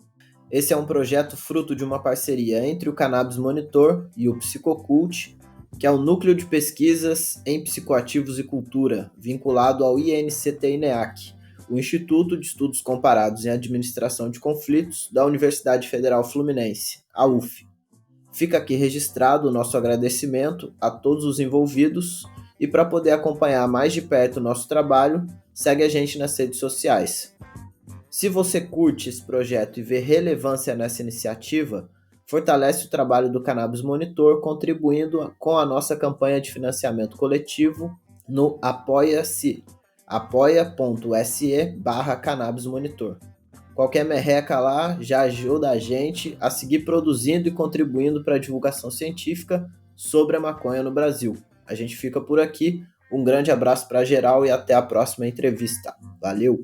Esse é um projeto fruto de uma parceria entre o Cannabis Monitor e o Psicocult, que é o Núcleo de Pesquisas em Psicoativos e Cultura, vinculado ao INCT-INEAC, o Instituto de Estudos Comparados em Administração de Conflitos da Universidade Federal Fluminense, a UF. Fica aqui registrado o nosso agradecimento a todos os envolvidos e para poder acompanhar mais de perto o nosso trabalho, segue a gente nas redes sociais. Se você curte esse projeto e vê relevância nessa iniciativa, fortalece o trabalho do Cannabis Monitor contribuindo com a nossa campanha de financiamento coletivo no apoia-se, apoia.se/Cannabis Monitor. Qualquer merreca lá já ajuda a gente a seguir produzindo e contribuindo para a divulgação científica sobre a maconha no Brasil. A gente fica por aqui, um grande abraço para geral e até a próxima entrevista. Valeu!